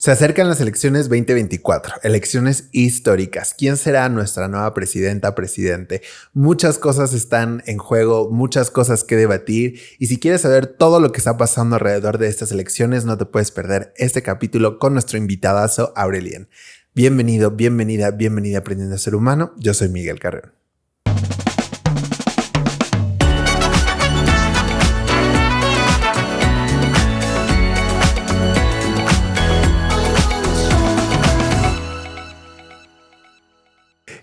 Se acercan las elecciones 2024, elecciones históricas. ¿Quién será nuestra nueva presidenta, presidente? Muchas cosas están en juego, muchas cosas que debatir. Y si quieres saber todo lo que está pasando alrededor de estas elecciones, no te puedes perder este capítulo con nuestro invitadazo Aurelien. Bienvenido, bienvenida, bienvenida a Aprendiendo a Ser Humano. Yo soy Miguel Carreón.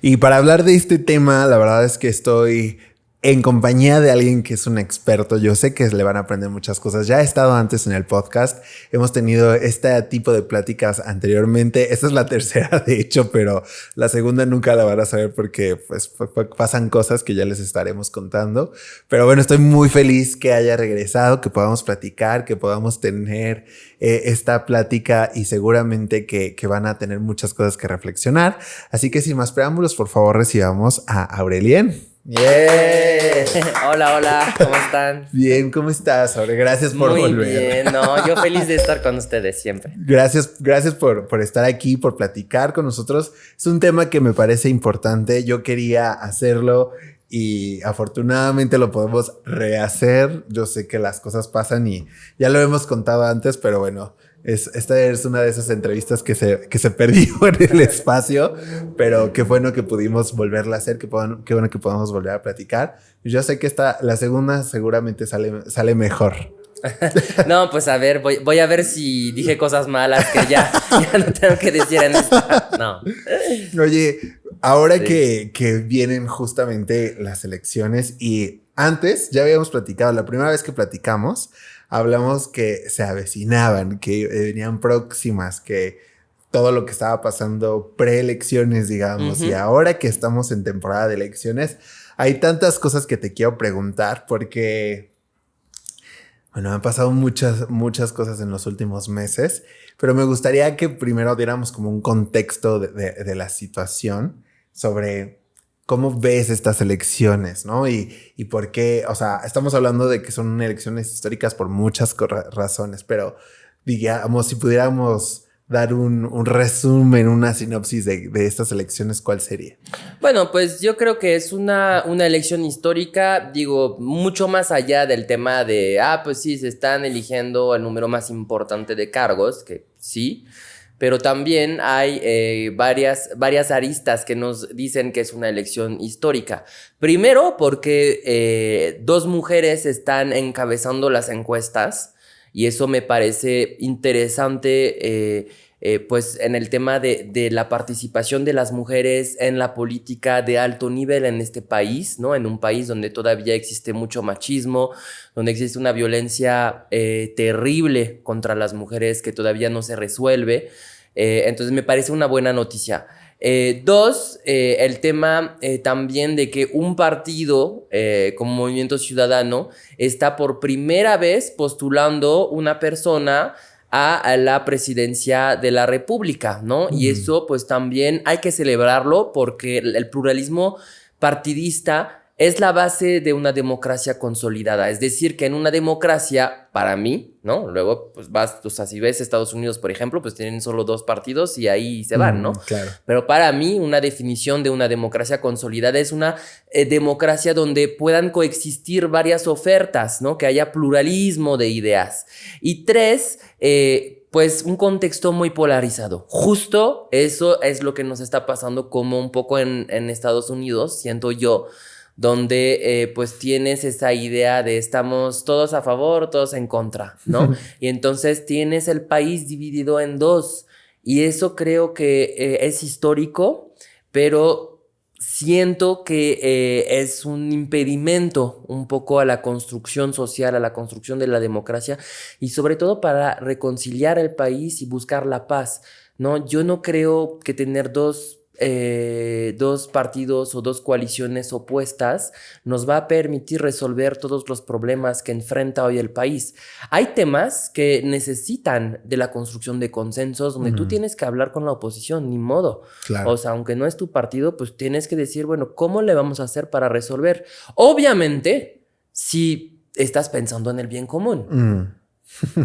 Y para hablar de este tema, la verdad es que estoy en compañía de alguien que es un experto. Yo sé que le van a aprender muchas cosas. Ya he estado antes en el podcast. Hemos tenido este tipo de pláticas anteriormente. Esta es la tercera, de hecho, pero la segunda nunca la van a saber porque pues, pasan cosas que ya les estaremos contando. Pero bueno, estoy muy feliz que haya regresado, que podamos platicar, que podamos tener esta plática y seguramente que van a tener muchas cosas que reflexionar. Así que sin más preámbulos, por favor, recibamos a Aurelien. Yeah. Hola, ¿cómo están? Bien, ¿cómo estás, Aure? Gracias por volver. Muy bien, no, yo feliz de estar con ustedes siempre. Gracias por estar aquí, por platicar con nosotros. Es un tema que me parece importante. Yo quería hacerlo y afortunadamente lo podemos rehacer. Yo sé que las cosas pasan y ya lo hemos contado antes, pero bueno, esta es una de esas entrevistas que se perdió en el espacio, pero qué bueno que pudimos volverla a hacer, qué bueno que podamos volver a platicar. Yo sé que la segunda seguramente sale mejor. No, pues a ver, voy a ver si dije cosas malas que ya no tengo que decir en esta. No. Oye, ahora sí. que vienen justamente las elecciones y antes ya habíamos platicado, la primera vez que platicamos, hablamos que se avecinaban, que venían próximas, que todo lo que estaba pasando preelecciones, digamos, y ahora que estamos en temporada de elecciones, hay tantas cosas que te quiero preguntar porque, bueno, han pasado muchas cosas en los últimos meses, pero me gustaría que primero diéramos como un contexto de la situación sobre cómo ves estas elecciones, ¿no? Y por qué, o sea, estamos hablando de que son elecciones históricas por muchas razones, pero digamos, si pudiéramos dar un resumen, una sinopsis de estas elecciones, ¿cuál sería? Bueno, pues yo creo que es una elección histórica, digo, mucho más allá del tema de, pues sí, se están eligiendo el número más importante de cargos, que sí. Pero también hay varias aristas que nos dicen que es una elección histórica. Primero, porque dos mujeres están encabezando las encuestas y eso me parece interesante, pues en el tema de la participación de las mujeres en la política de alto nivel en este país, ¿no? En un país donde todavía existe mucho machismo, donde existe una violencia terrible contra las mujeres que todavía no se resuelve. Entonces me parece una buena noticia. Dos, el tema también de que un partido como Movimiento Ciudadano está por primera vez postulando una persona a la presidencia de la República, ¿no? Y eso pues también hay que celebrarlo porque el pluralismo partidista es la base de una democracia consolidada. Es decir, que en una democracia, para mí, ¿no? Luego, pues vas, o sea, si ves Estados Unidos, por ejemplo, pues tienen solo dos partidos y ahí se van, ¿no? Claro. Pero para mí, una definición de una democracia consolidada es una democracia donde puedan coexistir varias ofertas, ¿no? Que haya pluralismo de ideas. Y tres, pues un contexto muy polarizado. Justo eso es lo que nos está pasando como un poco en Estados Unidos, siento yo, donde pues tienes esa idea de estamos todos a favor, todos en contra, ¿no? Y entonces tienes el país dividido en dos y eso creo que es histórico, pero siento que es un impedimento un poco a la construcción social, a la construcción de la democracia y sobre todo para reconciliar el país y buscar la paz, ¿no? Yo no creo que tener dos partidos o dos coaliciones opuestas nos va a permitir resolver todos los problemas que enfrenta hoy el país. Hay temas que necesitan de la construcción de consensos donde tú tienes que hablar con la oposición, ni modo. Claro. O sea, aunque no es tu partido, pues tienes que decir, bueno, ¿cómo le vamos a hacer para resolver? Obviamente, si estás pensando en el bien común.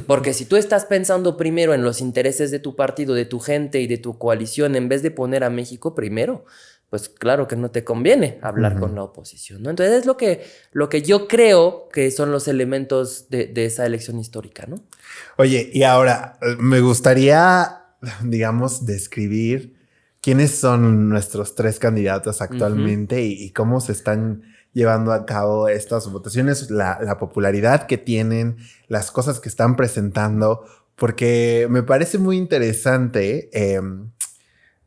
Porque si tú estás pensando primero en los intereses de tu partido, de tu gente y de tu coalición, en vez de poner a México primero, pues claro que no te conviene hablar con la oposición, ¿no? Entonces es lo que yo creo que son los elementos de esa elección histórica, ¿no? Oye, y ahora me gustaría, digamos, describir quiénes son nuestros tres candidatos actualmente y cómo se están llevando a cabo estas votaciones, la popularidad que tienen, las cosas que están presentando, porque me parece muy interesante,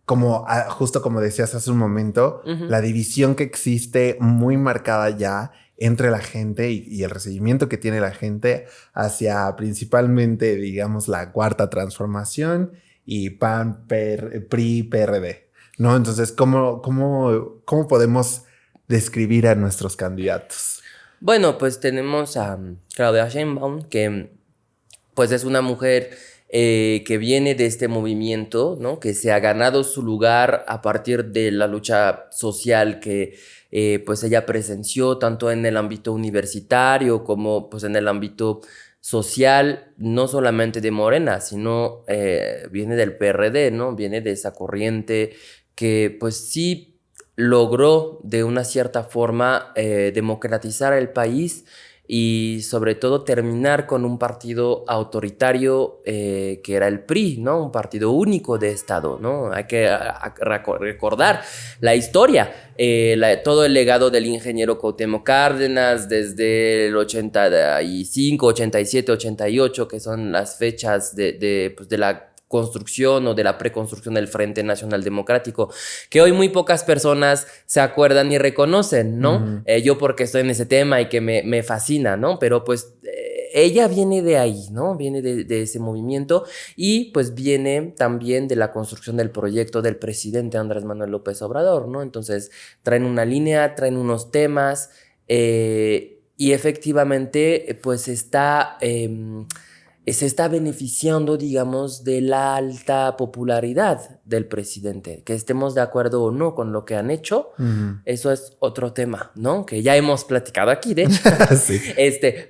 como justo como decías hace un momento, la división que existe muy marcada ya entre la gente y el recibimiento que tiene la gente hacia principalmente, digamos, la cuarta transformación y PAN, PRI, PRD, ¿no? Entonces, ¿cómo podemos describir a nuestros candidatos? Bueno, pues tenemos a Claudia Sheinbaum, que pues es una mujer que viene de este movimiento, ¿no? Que se ha ganado su lugar a partir de la lucha social que pues ella presenció tanto en el ámbito universitario como pues en el ámbito social, no solamente de Morena, sino viene del PRD, ¿no? Viene de esa corriente que pues sí logró de una cierta forma democratizar el país y sobre todo terminar con un partido autoritario que era el PRI, ¿no? Un partido único de Estado, ¿no? Hay que recordar la historia, todo el legado del ingeniero Cuauhtémoc Cárdenas desde el 85, 87, 88, que son las fechas pues de la construcción o de la preconstrucción del Frente Nacional Democrático, que hoy muy pocas personas se acuerdan y reconocen, ¿no? Yo porque estoy en ese tema y que me fascina, ¿no? Pero pues ella viene de ahí, ¿no? Viene de ese movimiento y pues viene también de la construcción del proyecto del presidente Andrés Manuel López Obrador, ¿no? Entonces traen una línea, traen unos temas y efectivamente pues se está beneficiando, digamos, de la alta popularidad del presidente. Que estemos de acuerdo o no con lo que han hecho, eso es otro tema, ¿no? Que ya hemos platicado aquí, de hecho. Sí.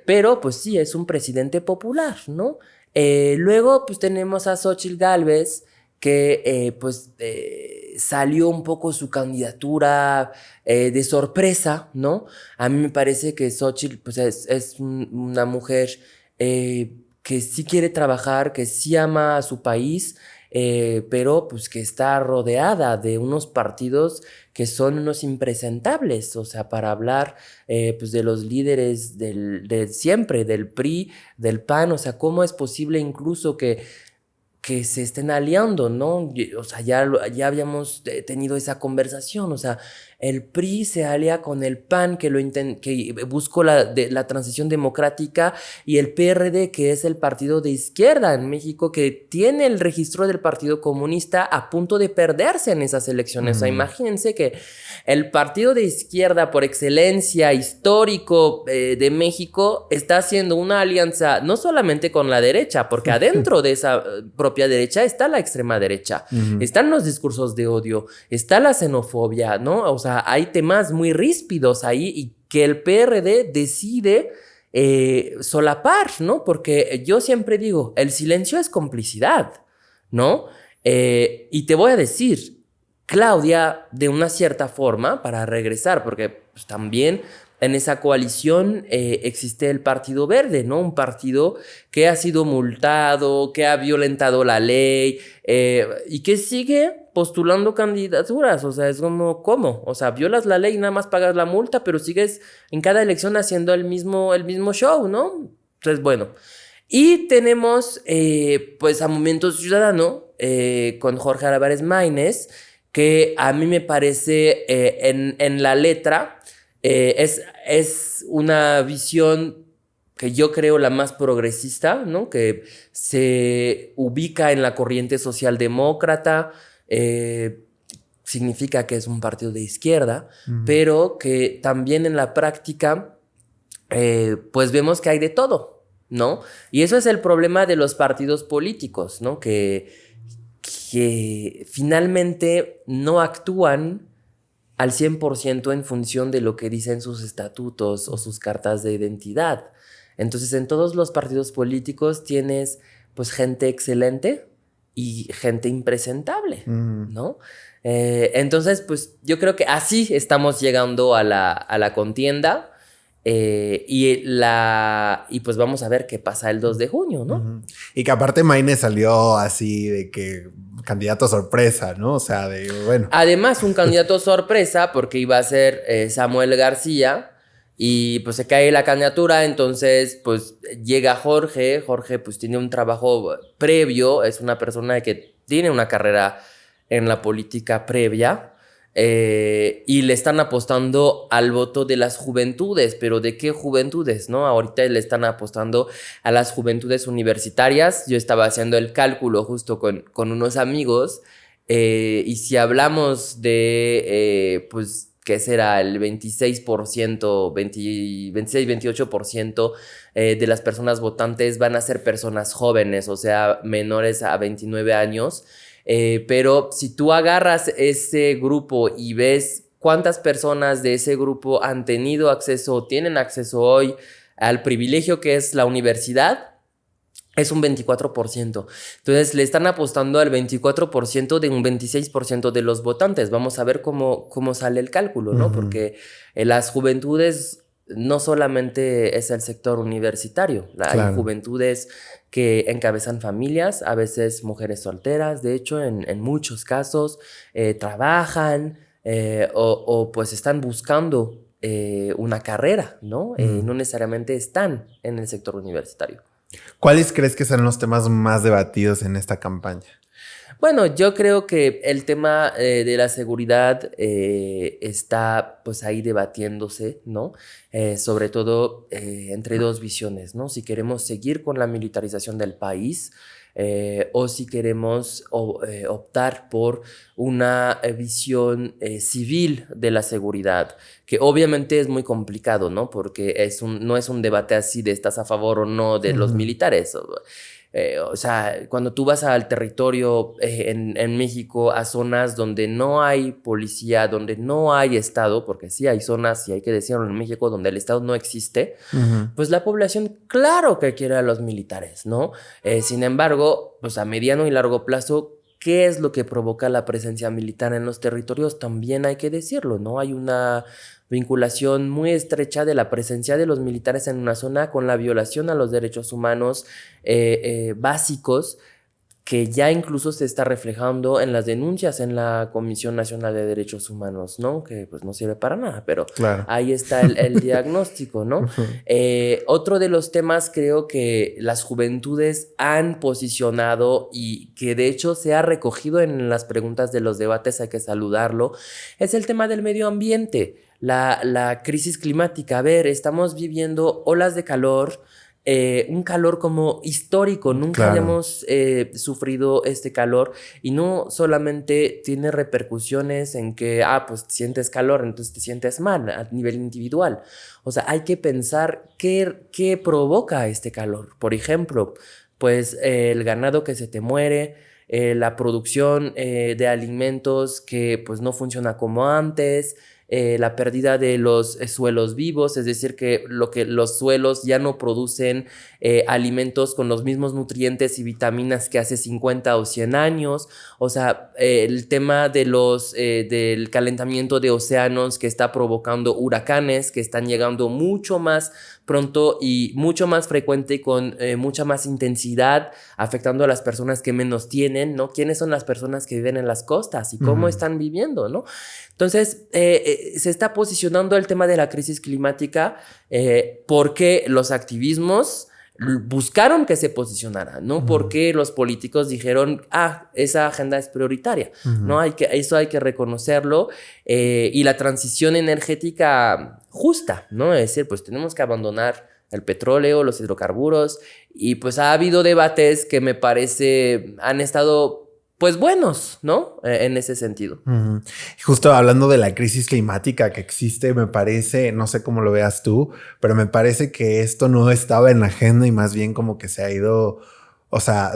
Pero, pues sí, es un presidente popular, ¿no? Luego, pues tenemos a Xóchitl Gálvez, que, salió un poco su candidatura de sorpresa, ¿no? A mí me parece que Xóchitl, pues, es una mujer que sí quiere trabajar, que sí ama a su país, pero pues que está rodeada de unos partidos que son unos impresentables, o sea, para hablar pues de los líderes de siempre, del PRI, del PAN, o sea, ¿cómo es posible incluso que se estén aliando, ¿no? O sea, ya habíamos tenido esa conversación, o sea, el PRI se alia con el PAN que buscó la transición democrática y el PRD, que es el partido de izquierda en México, que tiene el registro del Partido Comunista a punto de perderse en esas elecciones. O sea, imagínense que el partido de izquierda por excelencia histórico de México está haciendo una alianza no solamente con la derecha, porque adentro de esa propia derecha está la extrema derecha, están los discursos de odio, está la xenofobia, ¿no? O sea, hay temas muy ríspidos ahí y que el PRD decide solapar, ¿no? Porque yo siempre digo, el silencio es complicidad, ¿no? Y te voy a decir, Claudia, de una cierta forma, para regresar, porque pues, también en esa coalición existe el Partido Verde, ¿no? Un partido que ha sido multado, que ha violentado la ley y que sigue postulando candidaturas. O sea, es como, ¿cómo? O sea, violas la ley y nada más pagas la multa, pero sigues en cada elección haciendo el mismo show, ¿no? Entonces, bueno. Y tenemos, pues, a Movimiento Ciudadano con Jorge Álvarez Maínez, que a mí me parece en la letra es una visión que yo creo la más progresista, ¿no? Que se ubica en la corriente socialdemócrata, significa que es un partido de izquierda, pero que también en la práctica pues vemos que hay de todo, ¿no? Y eso es el problema de los partidos políticos, ¿no? Que finalmente no actúan al 100% en función de lo que dicen sus estatutos o sus cartas de identidad. Entonces, en todos los partidos políticos tienes pues gente excelente y gente impresentable, ¿no? Entonces, pues yo creo que así estamos llegando a la contienda. Y pues vamos a ver qué pasa el 2 de junio, ¿no? Y que aparte Maine salió así de que candidato sorpresa, ¿no? O sea, de bueno. Además, un candidato sorpresa porque iba a ser Samuel García y pues se cae la candidatura, entonces pues llega Jorge. Jorge pues tiene un trabajo previo, es una persona que tiene una carrera en la política previa. Y le están apostando al voto de las juventudes, pero ¿de qué juventudes, no? Ahorita le están apostando a las juventudes universitarias. Yo estaba haciendo el cálculo justo con unos amigos, y si hablamos de, pues, ¿qué será? El 26%, 26, 28% de las personas votantes van a ser personas jóvenes, o sea, menores a 29 años. Pero si tú agarras ese grupo y ves cuántas personas de ese grupo han tenido acceso o tienen acceso hoy al privilegio que es la universidad, es un 24%. Entonces le están apostando al 24% de un 26% de los votantes. Vamos a ver cómo sale el cálculo, ¿no? Porque las juventudes no solamente es el sector universitario. Hay juventudes que encabezan familias, a veces mujeres solteras, de hecho, en muchos casos trabajan o pues están buscando una carrera, ¿no? No necesariamente están en el sector universitario. ¿Cuáles crees que son los temas más debatidos en esta campaña? Bueno, yo creo que el tema de la seguridad está pues ahí debatiéndose, ¿no? Sobre todo entre dos visiones, ¿no? Si queremos seguir con la militarización del país o si queremos optar por una visión civil de la seguridad, que obviamente es muy complicado, ¿no? Porque no es un debate así de estás a favor o no de los militares. O sea, cuando tú vas al territorio en México, a zonas donde no hay policía, donde no hay Estado, porque sí hay zonas, y hay que decirlo, en México donde el Estado no existe, pues la población, claro que quiere a los militares, ¿no? Sin embargo, pues a mediano y largo plazo, ¿qué es lo que provoca la presencia militar en los territorios? También hay que decirlo, ¿no? Hay una vinculación muy estrecha de la presencia de los militares en una zona con la violación a los derechos humanos básicos, que ya incluso se está reflejando en las denuncias en la Comisión Nacional de Derechos Humanos, ¿no? Que pues no sirve para nada, pero claro, ahí está el diagnóstico, ¿no? Otro de los temas creo que las juventudes han posicionado y que de hecho se ha recogido en las preguntas de los debates, hay que saludarlo, es el tema del medio ambiente, la crisis climática. A ver, estamos viviendo olas de calor, un calor como histórico, nunca habíamos sufrido este calor, y no solamente tiene repercusiones en que, pues sientes calor, entonces te sientes mal a nivel individual. O sea, hay que pensar qué provoca este calor. Por ejemplo, pues el ganado que se te muere, la producción de alimentos que pues no funciona como antes, la pérdida de los suelos vivos, es decir, que los suelos ya no producen alimentos con los mismos nutrientes y vitaminas que hace 50 o 100 años. O sea, el tema de del calentamiento de océanos que está provocando huracanes que están llegando mucho más pronto y mucho más frecuente y con mucha más intensidad, afectando a las personas que menos tienen, ¿no? ¿Quiénes son las personas que viven en las costas y cómo están viviendo, ¿no? Entonces, se está posicionando el tema de la crisis climática porque los activismos buscaron que se posicionara, ¿no? Porque los políticos dijeron, esa agenda es prioritaria, ¿no? Eso hay que reconocerlo, y la transición energética justa, ¿no? Es decir, pues tenemos que abandonar el petróleo, los hidrocarburos, y pues ha habido debates que me parece han estado pues buenos, ¿no? En ese sentido. Justo hablando de la crisis climática que existe, me parece, no sé cómo lo veas tú, pero me parece que esto no estaba en la agenda y más bien como que se ha ido, o sea,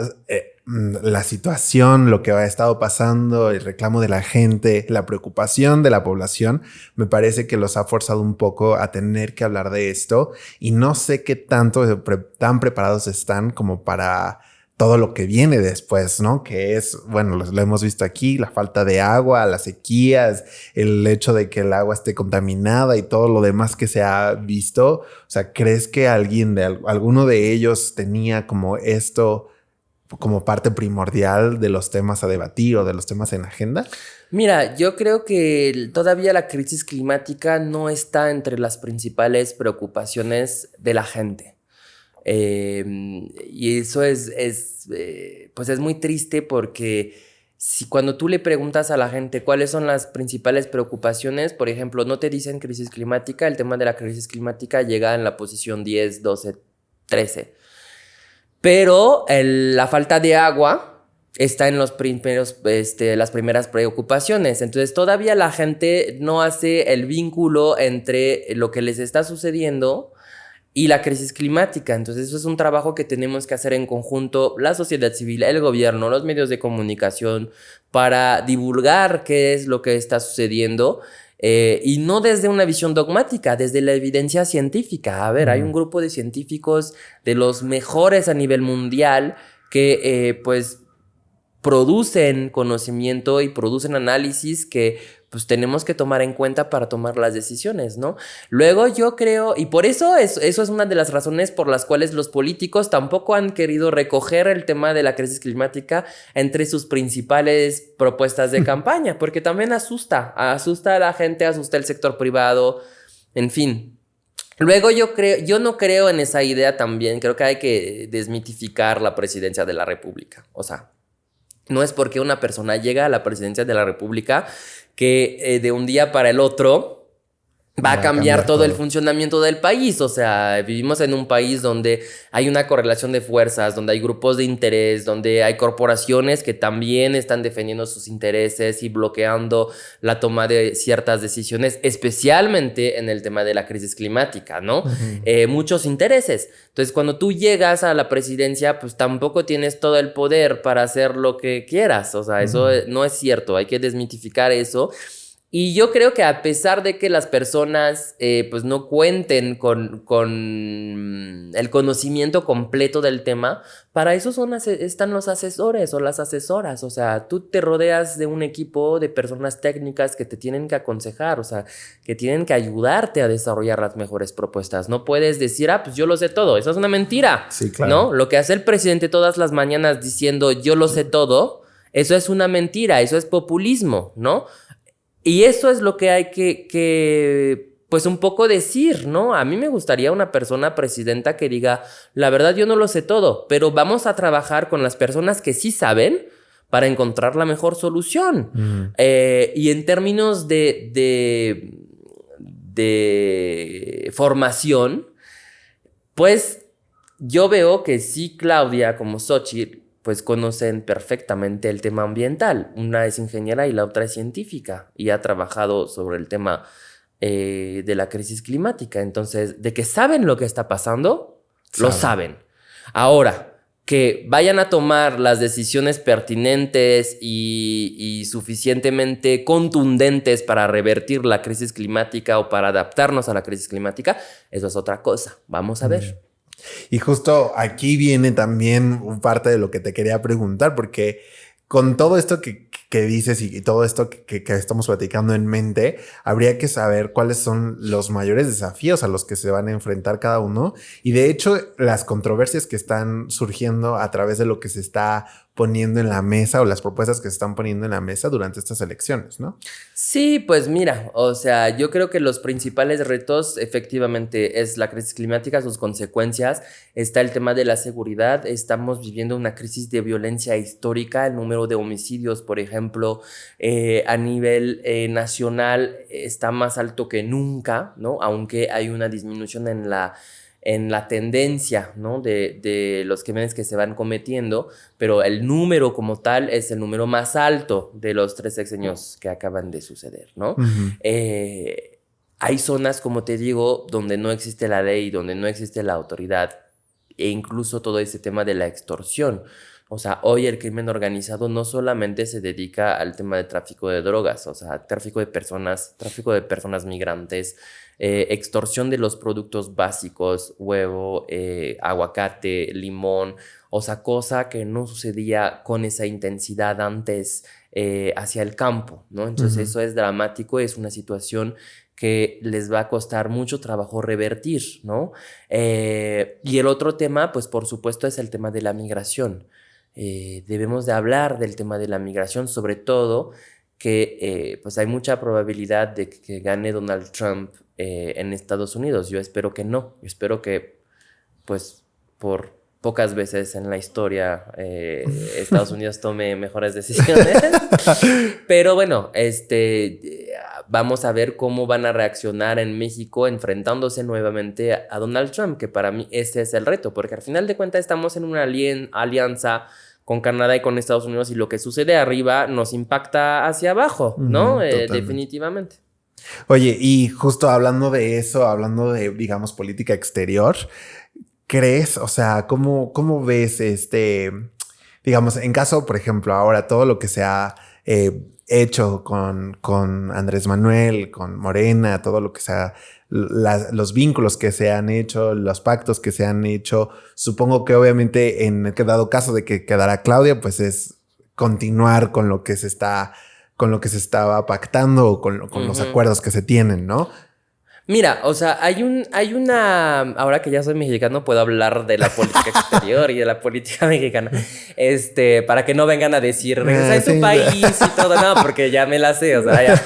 la situación, lo que ha estado pasando, el reclamo de la gente, la preocupación de la población, me parece que los ha forzado un poco a tener que hablar de esto y no sé qué tanto tan preparados están como para todo lo que viene después, ¿no? Que es, bueno, lo hemos visto aquí, la falta de agua, las sequías, el hecho de que el agua esté contaminada y todo lo demás que se ha visto. O sea, ¿crees que alguno de ellos tenía como esto como parte primordial de los temas a debatir o de los temas en agenda? Mira, yo creo que todavía la crisis climática no está entre las principales preocupaciones de la gente. Y eso pues es muy triste porque si cuando tú le preguntas a la gente cuáles son las principales preocupaciones, por ejemplo, no te dicen crisis climática, el tema de la crisis climática llega en la posición 10, 12, 13. Pero la falta de agua está en los las primeras preocupaciones. Entonces todavía la gente no hace el vínculo entre lo que les está sucediendo y la crisis climática. Entonces eso es un trabajo que tenemos que hacer en conjunto, la sociedad civil, el gobierno, los medios de comunicación, para divulgar qué es lo que está sucediendo. Y no desde una visión dogmática, desde la evidencia científica. A ver, hay un grupo de científicos de los mejores a nivel mundial que pues producen conocimiento y producen análisis que pues tenemos que tomar en cuenta para tomar las decisiones, ¿no? Luego yo creo, y por eso eso es una de las razones por las cuales los políticos tampoco han querido recoger el tema de la crisis climática entre sus principales propuestas de campaña, porque también asusta a la gente, asusta el sector privado, en fin. Luego yo no creo en esa idea también, creo que hay que desmitificar la presidencia de la República, o sea, no es porque una persona llega a la presidencia de la República que de un día para el otro va a cambiar todo el funcionamiento del país. O sea, vivimos en un país donde hay una correlación de fuerzas, donde hay grupos de interés, donde hay corporaciones que también están defendiendo sus intereses y bloqueando la toma de ciertas decisiones, especialmente en el tema de la crisis climática, ¿no? Muchos intereses. Entonces, cuando tú llegas a la presidencia, pues tampoco tienes todo el poder para hacer lo que quieras. O sea, eso no es cierto. Hay que desmitificar eso. Y yo creo que a pesar de que las personas pues no cuenten con el conocimiento completo del tema, para eso están los asesores o las asesoras. O sea, tú te rodeas de un equipo de personas técnicas que te tienen que aconsejar, o sea, que tienen que ayudarte a desarrollar las mejores propuestas. No puedes decir, pues yo lo sé todo. Eso es una mentira. Sí, claro. ¿No? Lo que hace el presidente todas las mañanas diciendo yo lo sé todo, eso es una mentira, eso es populismo, ¿no? Y eso es lo que hay que pues un poco decir, ¿no? A mí me gustaría una persona presidenta que diga, la verdad yo no lo sé todo, pero vamos a trabajar con las personas que sí saben para encontrar la mejor solución. Y en términos de formación, pues yo veo que sí Claudia como Xochitl pues conocen perfectamente el tema ambiental. Una es ingeniera y la otra es científica y ha trabajado sobre el tema de la crisis climática. Entonces, de que saben lo que está pasando, lo saben. Ahora, que vayan a tomar las decisiones pertinentes y suficientemente contundentes para revertir la crisis climática o para adaptarnos a la crisis climática, eso es otra cosa. Vamos a ver. Y justo aquí viene también parte de lo que te quería preguntar, porque con todo esto que dices y todo esto que estamos platicando en mente, habría que saber cuáles son los mayores desafíos a los que se van a enfrentar cada uno. Y de hecho, las controversias que están surgiendo a través de lo que se está poniendo en la mesa o las propuestas que se están poniendo en la mesa durante estas elecciones, ¿no? Sí, pues mira, o sea, yo creo que los principales retos efectivamente es la crisis climática, sus consecuencias, está el tema de la seguridad, estamos viviendo una crisis de violencia histórica, el número de homicidios, por ejemplo, a nivel nacional está más alto que nunca, ¿no? Aunque hay una disminución en la tendencia, ¿no? de los crímenes que se van cometiendo, pero el número como tal es el número más alto de los 3 sexenios que acaban de suceder, ¿no? Hay zonas, como te digo, donde no existe la ley, donde no existe la autoridad e incluso todo ese tema de la extorsión. O sea, hoy el crimen organizado no solamente se dedica al tema de tráfico de drogas, o sea, tráfico de personas migrantes, extorsión de los productos básicos, huevo, aguacate, limón, o sea, cosa que no sucedía con esa intensidad antes hacia el campo, ¿no? Entonces eso es dramático, es una situación que les va a costar mucho trabajo revertir, ¿no? Y el otro tema, pues por supuesto, es el tema de la migración. Debemos de hablar del tema de la migración, sobre todo que pues hay mucha probabilidad de que gane Donald Trump en Estados Unidos. Yo espero que no, yo espero que pues por pocas veces en la historia Estados Unidos tome mejores decisiones. Pero bueno, vamos a ver cómo van a reaccionar en México enfrentándose nuevamente a Donald Trump, que para mí ese es el reto, porque al final de cuentas estamos en una alianza con Canadá y con Estados Unidos y lo que sucede arriba nos impacta hacia abajo, ¿no? Definitivamente. Oye, y justo hablando de eso, hablando de, digamos, política exterior, ¿crees? O sea, ¿cómo ves digamos, en caso, por ejemplo, ahora todo lo que se ha hecho con Andrés Manuel, con Morena, todo lo que se ha, los vínculos que se han hecho, los pactos que se han hecho, supongo que obviamente en el dado caso de que quedara Claudia, pues es continuar con lo que se estaba pactando o con los acuerdos que se tienen, ¿no? Mira, o sea, hay una... Ahora que ya soy mexicano, puedo hablar de la política exterior y de la política mexicana. Para que no vengan a decir, regresa en tu país y todo. No, porque ya me la sé, o sea, ya,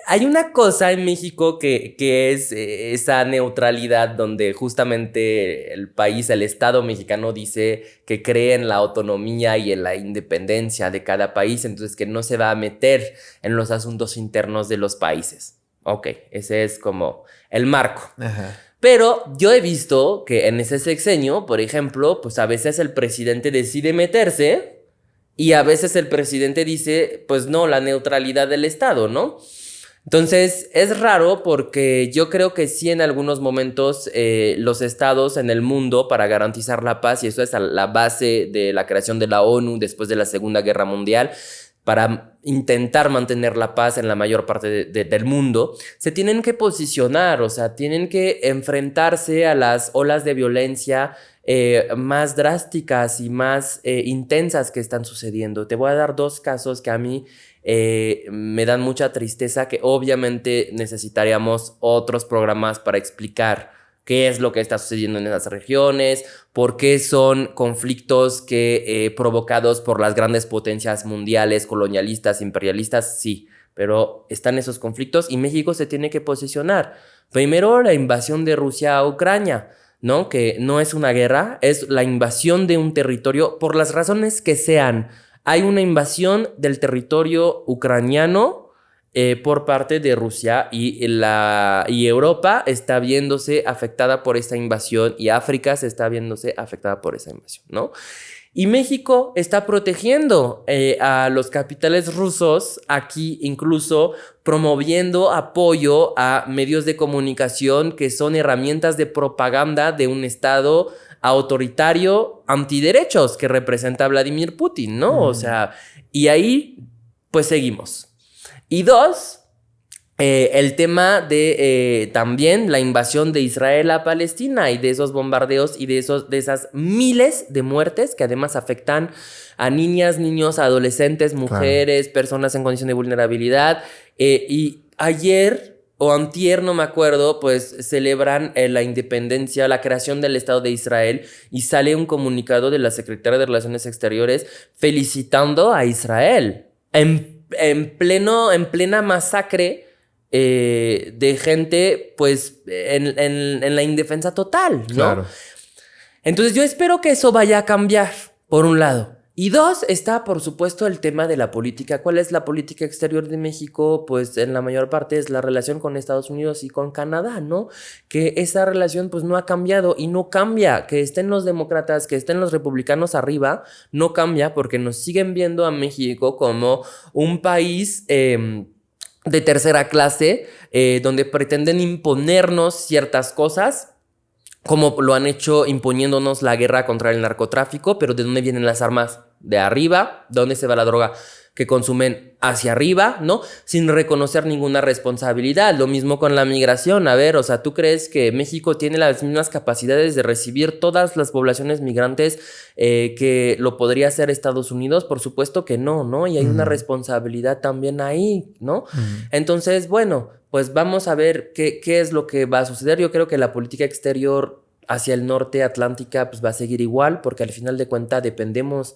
hay una cosa en México que es esa neutralidad donde justamente el país, el Estado mexicano dice que cree en la autonomía y en la independencia de cada país, entonces que no se va a meter en los asuntos internos de los países. Ok, ese es como el marco. Ajá. Pero yo he visto que en ese sexenio, por ejemplo, pues a veces el presidente decide meterse y a veces el presidente dice, pues no, la neutralidad del Estado, ¿no? Entonces es raro porque yo creo que sí en algunos momentos los estados en el mundo para garantizar la paz, y eso es la base de la creación de la ONU después de la Segunda Guerra Mundial, para intentar mantener la paz en la mayor parte del mundo, se tienen que posicionar, o sea, tienen que enfrentarse a las olas de violencia más drásticas y más intensas que están sucediendo. Te voy a dar dos casos que a mí me dan mucha tristeza, que obviamente necesitaríamos otros programas para explicar qué es lo que está sucediendo en esas regiones, por qué son conflictos provocados por las grandes potencias mundiales, colonialistas, imperialistas, sí, pero están esos conflictos y México se tiene que posicionar. Primero, la invasión de Rusia a Ucrania, ¿no? Que no es una guerra, es la invasión de un territorio por las razones que sean. Hay una invasión del territorio ucraniano por parte de Rusia y Europa está viéndose afectada por esta invasión y África se está viéndose afectada por esa invasión, ¿no? Y México está protegiendo a los capitales rusos aquí, incluso promoviendo apoyo a medios de comunicación que son herramientas de propaganda de un Estado autoritario antiderechos que representa a Vladimir Putin, ¿no? O sea, y ahí pues seguimos. Y dos, el tema de también la invasión de Israel a Palestina y de esos bombardeos y de esas miles de muertes que además afectan a niñas, niños, adolescentes, mujeres, claro, personas en condición de vulnerabilidad. Y ayer o antier, no me acuerdo, pues celebran la independencia, la creación del Estado de Israel y sale un comunicado de la Secretaría de Relaciones Exteriores felicitando a Israel en plena masacre de gente, pues, en la indefensa total, ¿no? Claro. Entonces yo espero que eso vaya a cambiar, por un lado. Y dos, está, por supuesto, el tema de la política. ¿Cuál es la política exterior de México? Pues en la mayor parte es la relación con Estados Unidos y con Canadá, ¿no? Que esa relación pues no ha cambiado y no cambia. Que estén los demócratas, que estén los republicanos arriba, no cambia porque nos siguen viendo a México como un país de tercera clase donde pretenden imponernos ciertas cosas como lo han hecho imponiéndonos la guerra contra el narcotráfico, pero ¿de dónde vienen las armas? De arriba. ¿De dónde se va la droga que consumen? Hacia arriba, ¿no? Sin reconocer ninguna responsabilidad. Lo mismo con la migración. A ver, o sea, ¿tú crees que México tiene las mismas capacidades de recibir todas las poblaciones migrantes que lo podría hacer Estados Unidos? Por supuesto que no, ¿no? Y hay una responsabilidad también ahí, ¿no? Entonces, bueno, pues vamos a ver qué es lo que va a suceder. Yo creo que la política exterior hacia el norte atlántica pues va a seguir igual, porque al final de cuentas dependemos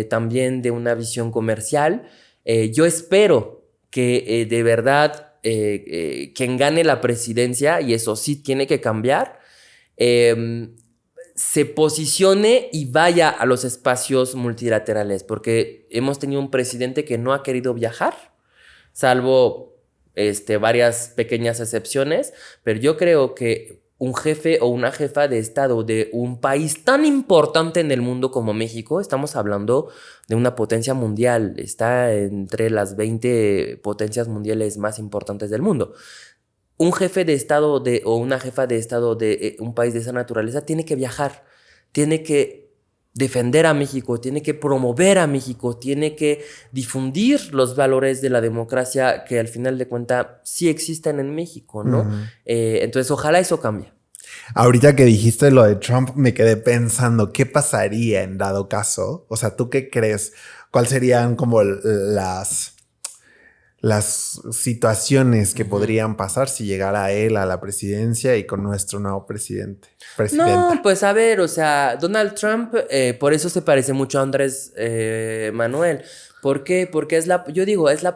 también de una visión comercial. Yo espero que de verdad quien gane la presidencia, y eso sí tiene que cambiar, se posicione y vaya a los espacios multilaterales, porque hemos tenido un presidente que no ha querido viajar, salvo varias pequeñas excepciones, pero yo creo que un jefe o una jefa de Estado de un país tan importante en el mundo como México, estamos hablando de una potencia mundial, está entre las 20 potencias mundiales más importantes del mundo. Un jefe de Estado o una jefa de Estado de un país de esa naturaleza tiene que viajar, tiene que defender a México, tiene que promover a México, tiene que difundir los valores de la democracia que al final de cuentas sí existen en México, ¿no? Entonces ojalá eso cambie. Ahorita que dijiste lo de Trump, me quedé pensando, ¿qué pasaría en dado caso? O sea, ¿tú qué crees? ¿Cuáles serían como las situaciones que podrían pasar si llegara él a la presidencia y con nuestro nuevo presidenta? No, pues a ver, o sea, Donald Trump, por eso se parece mucho a Andrés Manuel. ¿Por qué? Porque es la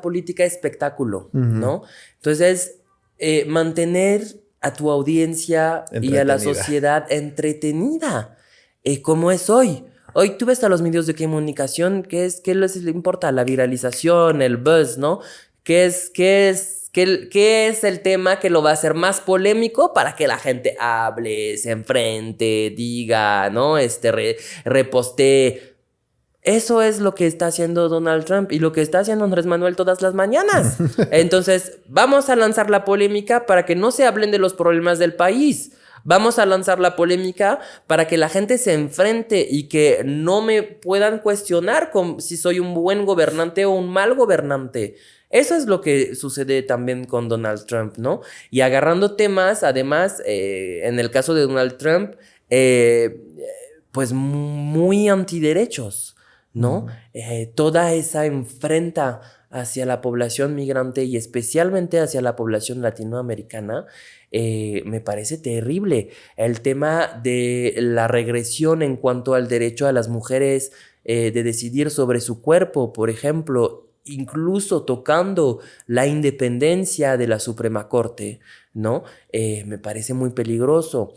política espectáculo, ¿no? Entonces, mantener a tu audiencia y a la sociedad entretenida, como es hoy. Hoy tú ves a los medios de comunicación, ¿qué les importa? La viralización, el buzz, ¿no? ¿Qué es el tema que lo va a hacer más polémico para que la gente hable, se enfrente, diga, ¿no? Repostee? Eso es lo que está haciendo Donald Trump y lo que está haciendo Andrés Manuel todas las mañanas. Entonces, vamos a lanzar la polémica para que no se hablen de los problemas del país. Vamos a lanzar la polémica para que la gente se enfrente y que no me puedan cuestionar si soy un buen gobernante o un mal gobernante. Eso es lo que sucede también con Donald Trump, ¿no? Y agarrando temas, además, en el caso de Donald Trump, pues muy antiderechos, ¿no? Toda esa enfrenta hacia la población migrante y especialmente hacia la población latinoamericana, me parece terrible. El tema de la regresión en cuanto al derecho a las mujeres de decidir sobre su cuerpo, por ejemplo, incluso tocando la independencia de la Suprema Corte, ¿no? Me parece muy peligroso.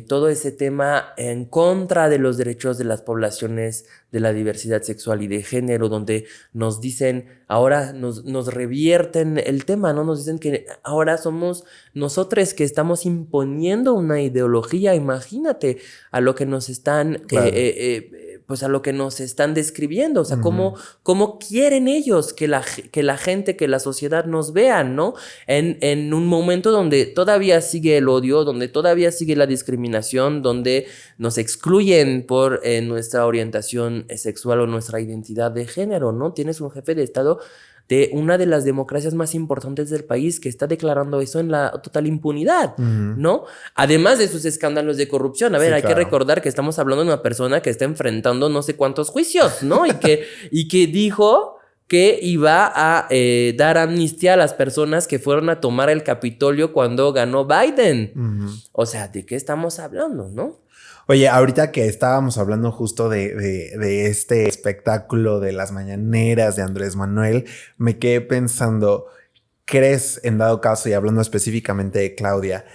Todo ese tema en contra de los derechos de las poblaciones de la diversidad sexual y de género, donde nos dicen, ahora nos revierten el tema, ¿no? Nos dicen que ahora somos nosotros que estamos imponiendo una ideología. Imagínate a lo que nos están... Claro. Pues a lo que nos están describiendo, o sea, cómo quieren ellos que la gente, que la sociedad nos vean, ¿no? En un momento donde todavía sigue el odio, donde todavía sigue la discriminación, donde nos excluyen por nuestra orientación sexual o nuestra identidad de género, ¿no? Tienes un jefe de Estado de una de las democracias más importantes del país que está declarando eso en la total impunidad, ¿no? Además de sus escándalos de corrupción. A ver, hay que recordar que estamos hablando de una persona que está enfrentando no sé cuántos juicios, ¿no? y que dijo que iba a dar amnistía a las personas que fueron a tomar el Capitolio cuando ganó Biden. O sea, ¿de qué estamos hablando, no? Oye, ahorita que estábamos hablando justo de este espectáculo de las mañaneras de Andrés Manuel, me quedé pensando, ¿crees, en dado caso, y hablando específicamente de Claudia,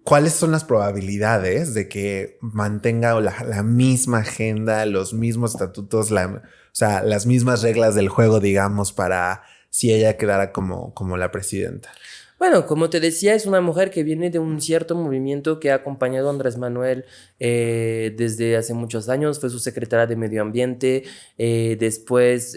cuáles son las probabilidades de que mantenga la misma agenda, los mismos estatutos, o sea, las mismas reglas del juego, digamos, para si ella quedara como la presidenta? Bueno, como te decía, es una mujer que viene de un cierto movimiento que ha acompañado a Andrés Manuel desde hace muchos años. Fue su secretaria de Medio Ambiente. Después,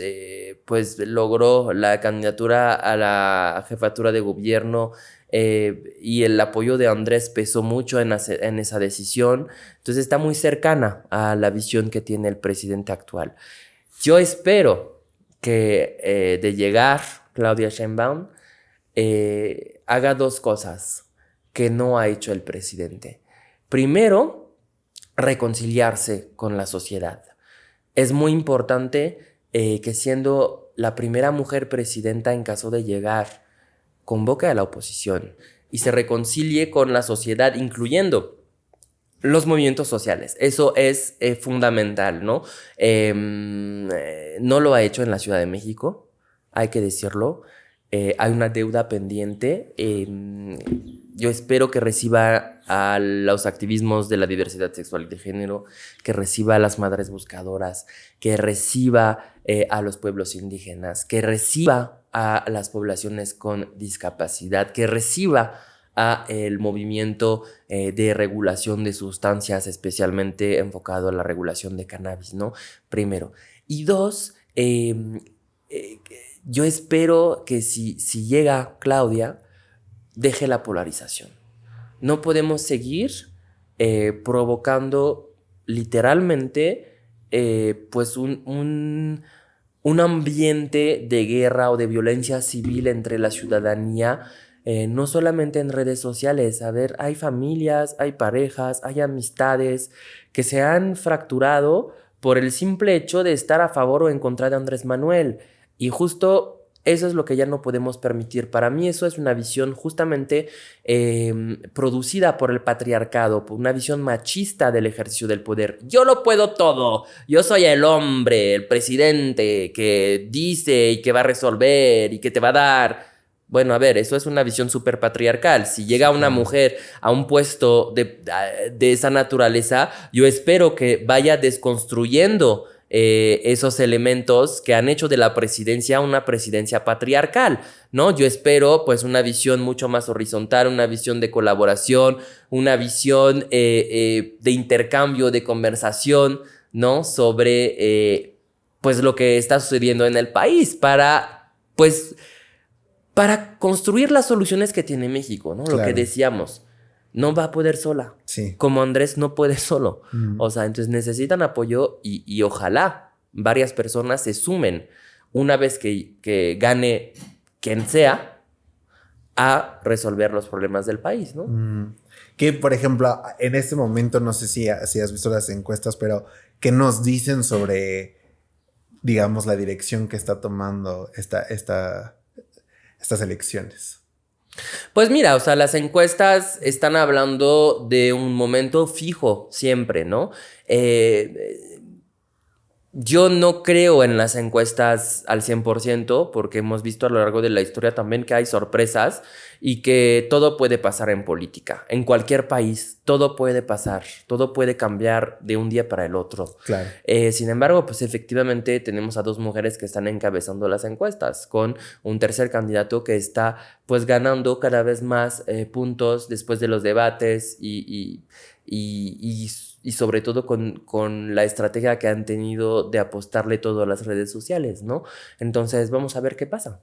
pues logró la candidatura a la jefatura de gobierno. Y el apoyo de Andrés pesó mucho en esa decisión. Entonces está muy cercana a la visión que tiene el presidente actual. Yo espero que de llegar Claudia Sheinbaum haga dos cosas que no ha hecho el presidente. Primero, reconciliarse con la sociedad. Es muy importante que siendo la primera mujer presidenta en caso de llegar, convoque a la oposición y se reconcilie con la sociedad, incluyendo los movimientos sociales. Eso es fundamental, ¿no? No lo ha hecho en la Ciudad de México, hay que decirlo. Hay una deuda pendiente. Yo espero que reciba a los activismos de la diversidad sexual y de género, que reciba a las madres buscadoras, que reciba a los pueblos indígenas, que reciba a las poblaciones con discapacidad, que reciba a el movimiento de regulación de sustancias, especialmente enfocado a la regulación de cannabis, ¿no? Primero. Y dos, yo espero que si llega Claudia, deje la polarización. No podemos seguir provocando literalmente pues un ambiente de guerra o de violencia civil entre la ciudadanía, no solamente en redes sociales. A ver, hay familias, hay parejas, hay amistades que se han fracturado por el simple hecho de estar a favor o en contra de Andrés Manuel. Y justo eso es lo que ya no podemos permitir. Para mí eso es una visión justamente producida por el patriarcado, por una visión machista del ejercicio del poder. Yo lo puedo todo. Yo soy el hombre, el presidente que dice y que va a resolver y que te va a dar. Bueno, a ver, eso es una visión súper patriarcal. Si llega una mujer a un puesto de esa naturaleza, yo espero que vaya desconstruyendo esos elementos que han hecho de la presidencia una presidencia patriarcal, ¿no? Yo espero pues una visión mucho más horizontal, una visión de colaboración, una visión de intercambio, de conversación, ¿no? Sobre pues lo que está sucediendo en el país para construir las soluciones que tiene México, ¿no? Claro. Lo que decíamos, no va a poder sola. Sí. Como Andrés no puede solo. O sea, entonces necesitan apoyo y ojalá varias personas se sumen una vez que gane quien sea a resolver los problemas del país, ¿no? Que, por ejemplo, en este momento, no sé si has visto las encuestas, pero ¿qué nos dicen sobre, digamos, la dirección que está tomando estas elecciones? Pues mira, o sea, las encuestas están hablando de un momento fijo siempre, ¿no? Yo no creo en las encuestas al 100% porque hemos visto a lo largo de la historia también que hay sorpresas y que todo puede pasar en política. En cualquier país, todo puede pasar, todo puede cambiar de un día para el otro. Claro. Sin embargo, pues efectivamente tenemos a dos mujeres que están encabezando las encuestas con un tercer candidato que está pues ganando cada vez más puntos después de los debates y sobre todo con la estrategia que han tenido de apostarle todo a las redes sociales, ¿no? Entonces vamos a ver qué pasa.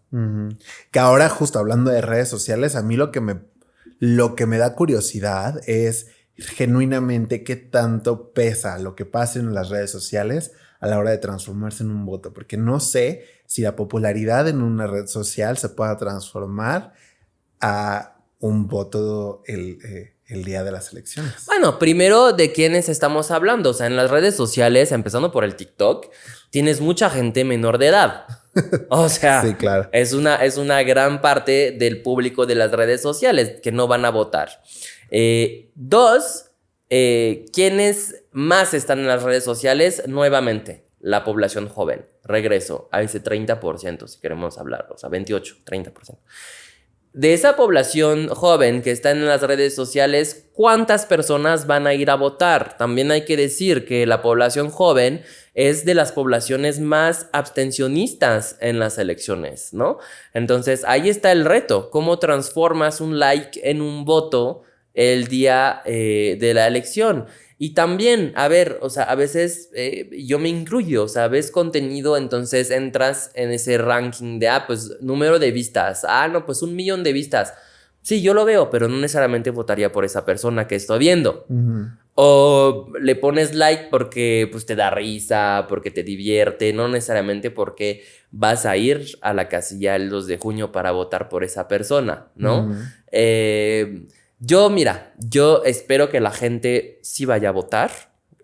Que ahora, justo hablando de redes sociales, a mí lo que me da curiosidad es genuinamente qué tanto pesa lo que pasa en las redes sociales a la hora de transformarse en un voto, porque no sé si la popularidad en una red social se pueda transformar a un voto el día de las elecciones. Bueno, primero, ¿de quiénes estamos hablando? O sea, en las redes sociales, empezando por el TikTok, tienes mucha gente menor de edad. O sea, sí, claro. es una gran parte del público de las redes sociales que no van a votar. Dos, ¿quiénes más están en las redes sociales? Nuevamente, la población joven. Regreso a ese 30%, si queremos hablar. O sea, 28, 30%. De esa población joven que está en las redes sociales, ¿cuántas personas van a ir a votar? También hay que decir que la población joven es de las poblaciones más abstencionistas en las elecciones, ¿no? Entonces, ahí está el reto. ¿Cómo transformas un like en un voto el día de la elección? Y también, a ver, o sea, a veces yo me incluyo, o sea, ves contenido, entonces entras en ese ranking de, pues número de vistas, no, pues 1 millón de vistas. Sí, yo lo veo, pero no necesariamente votaría por esa persona que estoy viendo. O le pones like porque pues, te da risa, porque te divierte, no necesariamente porque vas a ir a la casilla el 2 de junio para votar por esa persona, ¿no? Yo espero que la gente sí vaya a votar.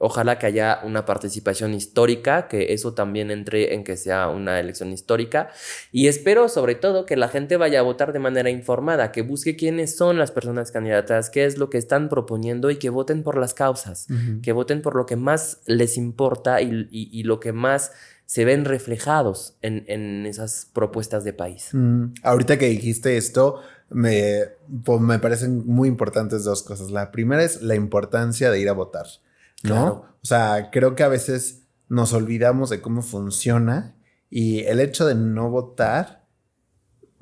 Ojalá que haya una participación histórica, que eso también entre en que sea una elección histórica. Y espero sobre todo que la gente vaya a votar de manera informada, que busque quiénes son las personas candidatas, qué es lo que están proponiendo y que voten por las causas, que voten por lo que más les importa y lo que más se ven reflejados en esas propuestas de país. Ahorita que dijiste esto, me parecen muy importantes 2 cosas. La primera es la importancia de ir a votar, ¿no? Claro. O sea, creo que a veces nos olvidamos de cómo funciona y el hecho de no votar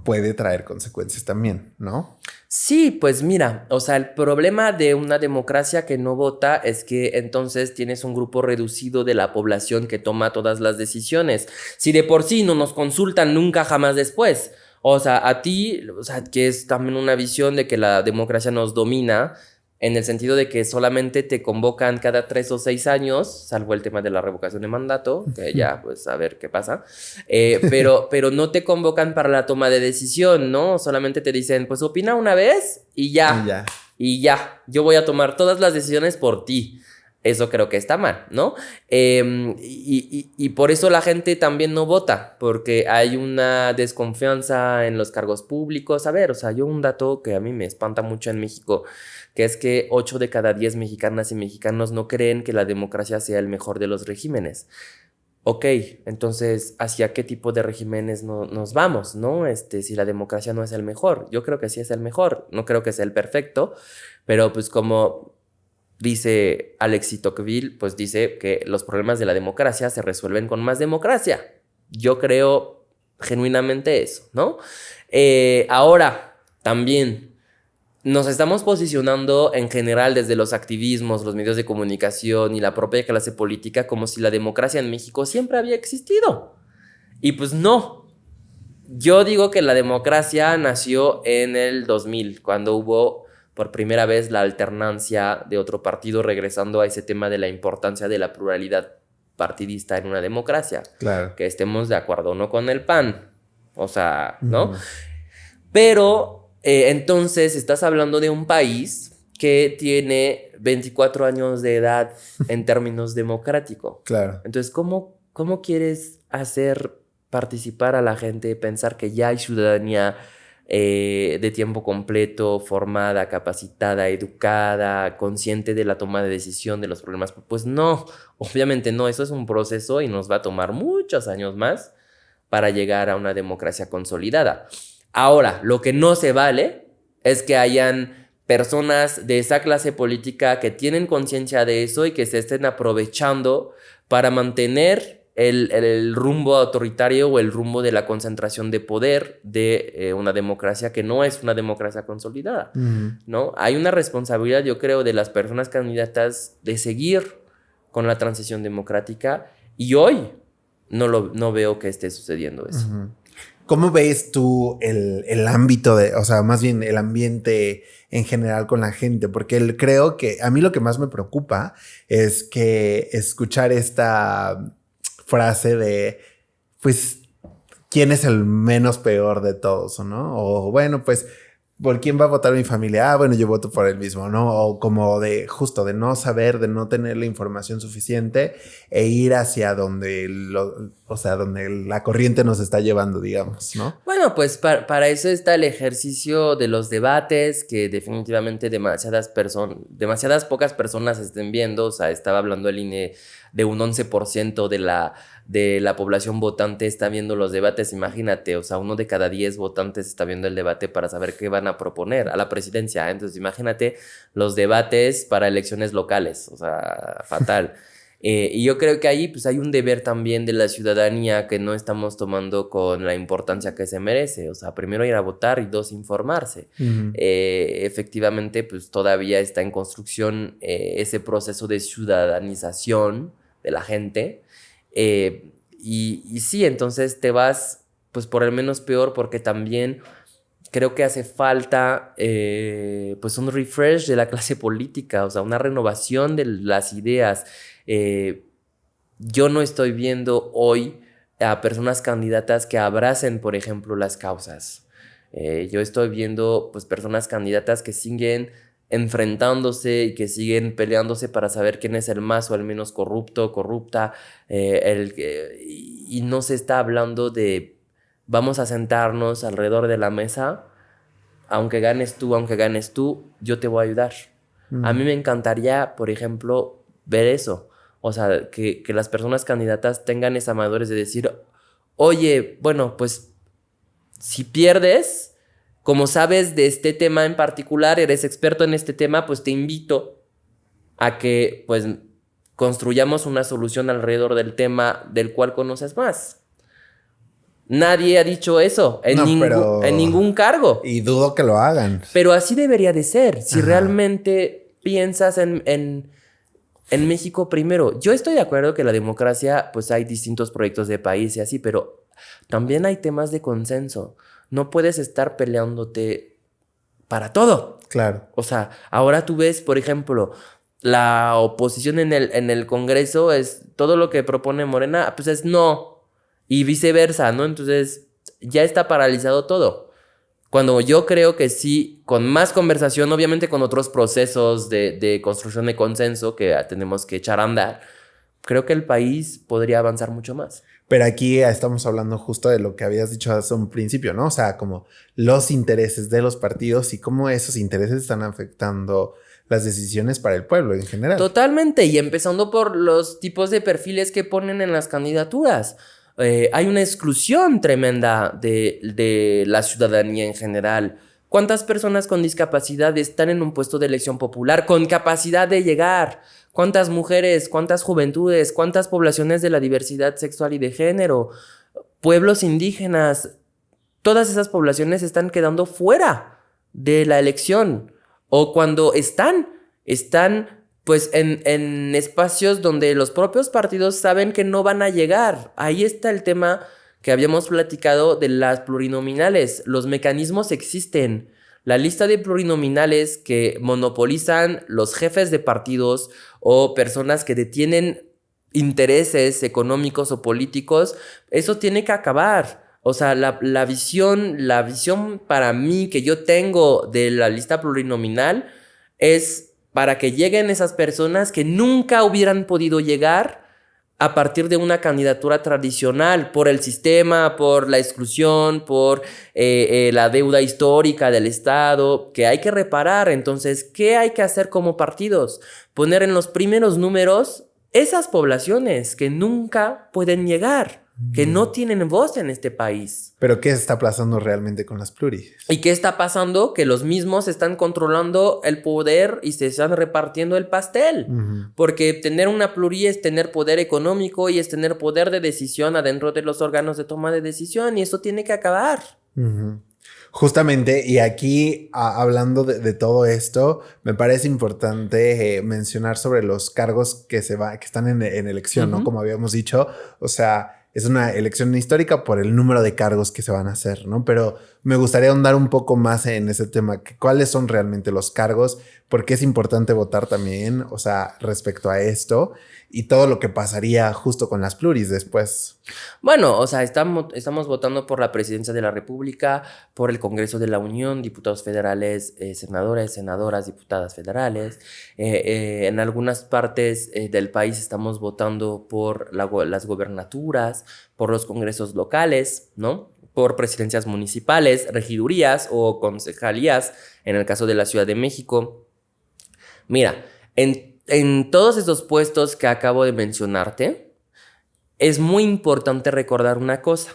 puede traer consecuencias también, ¿no? Sí, pues mira, o sea, el problema de una democracia que no vota es que entonces tienes un grupo reducido de la población que toma todas las decisiones. Si de por sí no nos consultan nunca jamás después, o sea, a ti, o sea, que es también una visión de que la democracia nos domina, en el sentido de que solamente te convocan cada 3 o 6 años, salvo el tema de la revocación de mandato, que ya, pues, a ver qué pasa. Pero no te convocan para la toma de decisión, ¿no? Solamente te dicen, pues, opina una vez y ya. Y ya. Yo voy a tomar todas las decisiones por ti. Eso creo que está mal, ¿no? Y por eso la gente también no vota, porque hay una desconfianza en los cargos públicos. A ver, o sea, yo un dato que a mí me espanta mucho en México, que es que 8 de cada 10 mexicanas y mexicanos no creen que la democracia sea el mejor de los regímenes. Ok, entonces, ¿hacia qué tipo de regímenes nos vamos, no? Si la democracia no es el mejor. Yo creo que sí es el mejor, no creo que sea el perfecto, pero pues como dice Alexis Tocqueville, pues dice que los problemas de la democracia se resuelven con más democracia. Yo creo genuinamente eso, ¿no? Ahora, también nos estamos posicionando en general desde los activismos, los medios de comunicación y la propia clase política como si la democracia en México siempre había existido. Y pues no. Yo digo que la democracia nació en el 2000, cuando hubo por primera vez la alternancia de otro partido, regresando a ese tema de la importancia de la pluralidad partidista en una democracia. Claro. Que estemos de acuerdo o no con el PAN. O sea, ¿no? Pero entonces estás hablando de un país que tiene 24 años de edad en términos democráticos. Claro. Entonces, ¿cómo quieres hacer participar a la gente, pensar que ya hay ciudadanía de tiempo completo, formada, capacitada, educada, consciente de la toma de decisión de los problemas? Pues no, obviamente no, eso es un proceso y nos va a tomar muchos años más para llegar a una democracia consolidada. Ahora, lo que no se vale es que hayan personas de esa clase política que tienen conciencia de eso y que se estén aprovechando para mantener el rumbo autoritario o el rumbo de la concentración de poder de una democracia que no es una democracia consolidada, ¿no? Hay una responsabilidad, yo creo, de las personas candidatas de seguir con la transición democrática y hoy no veo que esté sucediendo eso. ¿Cómo ves tú el ámbito o sea, más bien el ambiente en general con la gente? Porque creo que a mí lo que más me preocupa es que escuchar esta frase de, pues, ¿quién es el menos peor de todos, no? O bueno, pues, ¿por quién va a votar mi familia? Bueno, yo voto por él mismo, ¿no? O como de justo de no saber, de no tener la información suficiente e ir hacia donde donde la corriente nos está llevando, digamos, ¿no? Bueno, pues para eso está el ejercicio de los debates que definitivamente demasiadas pocas personas estén viendo. O sea, estaba hablando el INE de un 11% de la población votante está viendo los debates. Imagínate, o sea, 1 de cada 10 votantes está viendo el debate para saber qué van a proponer a la presidencia. Entonces, imagínate los debates para elecciones locales, o sea, fatal. Y yo creo que ahí pues hay un deber también de la ciudadanía que no estamos tomando con la importancia que se merece. O sea, primero ir a votar y dos, informarse. Efectivamente, pues todavía está en construcción ese proceso de ciudadanización de la gente. Y sí, entonces te vas pues por el menos peor porque también creo que hace falta pues un refresh de la clase política, o sea, una renovación de las ideas. Yo no estoy viendo hoy a personas candidatas que abracen, por ejemplo, las causas. Yo estoy viendo pues personas candidatas que siguen enfrentándose y que siguen peleándose para saber quién es el más o el menos corrupto, corrupta, y no se está hablando de vamos a sentarnos alrededor de la mesa, aunque ganes tú, yo te voy a ayudar. A mí me encantaría, por ejemplo, ver eso. O sea, que las personas candidatas tengan esa madurez de decir, oye, bueno, pues si pierdes, como sabes de este tema en particular, eres experto en este tema, pues te invito a que pues construyamos una solución alrededor del tema del cual conoces más. Nadie ha dicho eso en ningún cargo. Y dudo que lo hagan. Pero así debería de ser. Si realmente piensas en México primero. Yo estoy de acuerdo que la democracia, pues hay distintos proyectos de país y así, pero también hay temas de consenso. No puedes estar peleándote para todo. Claro. O sea, ahora tú ves, por ejemplo, la oposición en el Congreso es todo lo que propone Morena, pues es no. Y viceversa, ¿no? Entonces ya está paralizado todo. Cuando yo creo que sí, con más conversación, obviamente con otros procesos de construcción de consenso que tenemos que echar a andar, creo que el país podría avanzar mucho más. Pero aquí estamos hablando justo de lo que habías dicho hace un principio, ¿no? O sea, como los intereses de los partidos y cómo esos intereses están afectando las decisiones para el pueblo en general. Totalmente, y empezando por los tipos de perfiles que ponen en las candidaturas. Hay una exclusión tremenda de la ciudadanía en general. ¿Cuántas personas con discapacidad están en un puesto de elección popular con capacidad de llegar? ¿Cuántas mujeres, cuántas juventudes, cuántas poblaciones de la diversidad sexual y de género, pueblos indígenas? Todas esas poblaciones están quedando fuera de la elección. O cuando están pues en espacios donde los propios partidos saben que no van a llegar. Ahí está el tema que habíamos platicado de las plurinominales. Los mecanismos existen. La lista de plurinominales que monopolizan los jefes de partidos o personas que detienen intereses económicos o políticos, eso tiene que acabar. O sea, la visión para mí que yo tengo de la lista plurinominal es para que lleguen esas personas que nunca hubieran podido llegar a partir de una candidatura tradicional, por el sistema, por la exclusión, por la deuda histórica del Estado, que hay que reparar. Entonces, ¿qué hay que hacer como partidos? Poner en los primeros números esas poblaciones que nunca pueden llegar, que no tienen voz en este país. ¿Pero qué está pasando realmente con las pluris? ¿Y qué está pasando? Que los mismos están controlando el poder y se están repartiendo el pastel. Porque tener una pluri es tener poder económico y es tener poder de decisión adentro de los órganos de toma de decisión, y eso tiene que acabar. Justamente, y aquí hablando de todo esto, me parece importante mencionar sobre los cargos que están en elección, ¿no? Como habíamos dicho, o sea, es una elección histórica por el número de cargos que se van a hacer, ¿no? Pero me gustaría ahondar un poco más en ese tema. ¿Cuáles son realmente los cargos? ¿Por qué es importante votar también? O sea, respecto a esto y todo lo que pasaría justo con las pluris después. Bueno, o sea, estamos votando por la presidencia de la República, por el Congreso de la Unión, diputados federales, senadores, senadoras, diputadas federales. En algunas partes del país estamos votando por las gobernaturas, por los congresos locales, ¿no? Por presidencias municipales, regidurías o concejalías, en el caso de la Ciudad de México. Mira, en todos esos puestos que acabo de mencionarte, es muy importante recordar una cosa.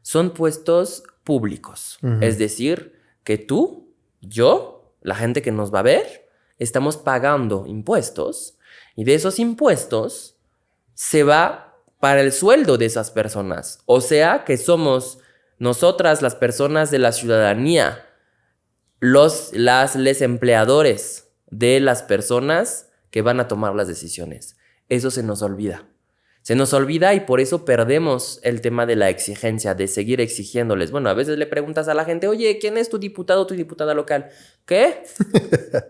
Son puestos públicos. Es decir, que tú, yo, la gente que nos va a ver, estamos pagando impuestos. Y de esos impuestos, se va para el sueldo de esas personas. O sea que somos nosotras, las personas de la ciudadanía, les empleadores de las personas que van a tomar las decisiones. Eso se nos olvida. Se nos olvida y por eso perdemos el tema de la exigencia, de seguir exigiéndoles. Bueno, a veces le preguntas a la gente, oye, ¿quién es tu diputado o tu diputada local? ¿Qué?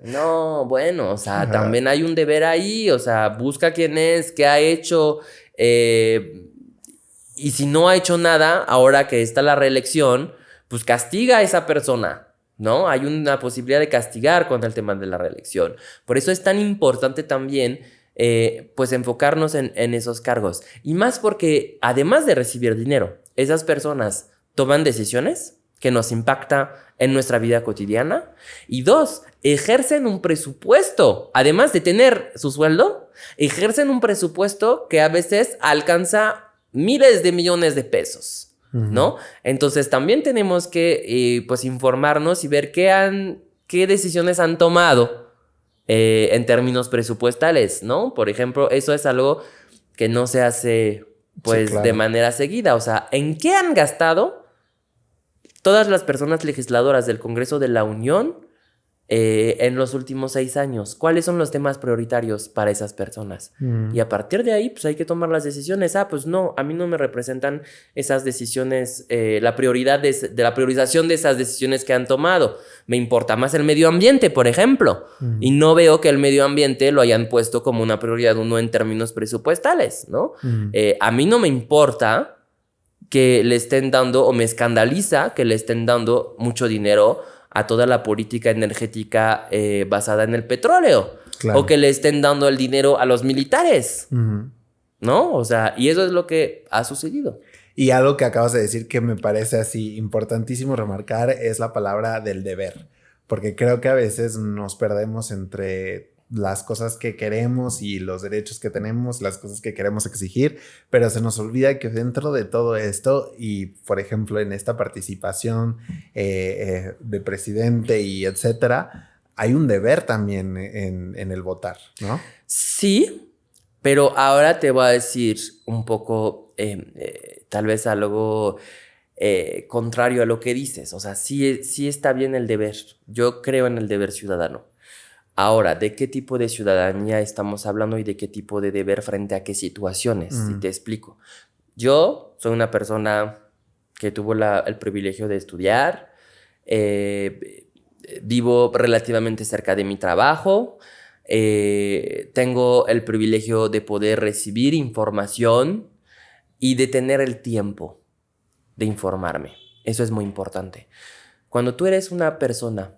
No, bueno, o sea, también hay un deber ahí, o sea, busca quién es, qué ha hecho, y si no ha hecho nada, ahora que está la reelección, pues castiga a esa persona, ¿no? Hay una posibilidad de castigar contra el tema de la reelección. Por eso es tan importante también pues enfocarnos en esos cargos. Y más porque además de recibir dinero, esas personas toman decisiones que nos impactan en nuestra vida cotidiana. Y dos, ejercen un presupuesto. Además de tener su sueldo, ejercen un presupuesto que a veces alcanza miles de millones de pesos, ¿no? Entonces también tenemos que pues informarnos y ver qué decisiones han tomado en términos presupuestales, ¿no? Por ejemplo, eso es algo que no se hace pues sí, claro, de manera seguida. O sea, ¿en qué han gastado todas las personas legisladoras del Congreso de la Unión en los últimos 6 años? ¿Cuáles son los temas prioritarios para esas personas? Y a partir de ahí, pues hay que tomar las decisiones. Pues no, a mí no me representan esas decisiones, la prioridad de la priorización de esas decisiones que han tomado. Me importa más el medio ambiente, por ejemplo. Y no veo que el medio ambiente lo hayan puesto como una prioridad uno en términos presupuestales, ¿no? A mí no me importa que le estén dando, o me escandaliza que le estén dando mucho dinero a toda la política energética basada en el petróleo. Claro. O que le estén dando el dinero a los militares. ¿No? O sea, y eso es lo que ha sucedido. Y algo que acabas de decir que me parece así importantísimo remarcar es la palabra del deber. Porque creo que a veces nos perdemos entre las cosas que queremos y los derechos que tenemos, las cosas que queremos exigir, pero se nos olvida que dentro de todo esto y, por ejemplo, en esta participación de presidente y etcétera, hay un deber también en el votar, ¿no? Sí, pero ahora te voy a decir un poco, tal vez algo contrario a lo que dices. O sea, sí está bien el deber. Yo creo en el deber ciudadano. Ahora, ¿de qué tipo de ciudadanía estamos hablando y de qué tipo de deber frente a qué situaciones? Y te explico. Yo soy una persona que tuvo el privilegio de estudiar, vivo relativamente cerca de mi trabajo, tengo el privilegio de poder recibir información y de tener el tiempo de informarme. Eso es muy importante. Cuando tú eres una persona,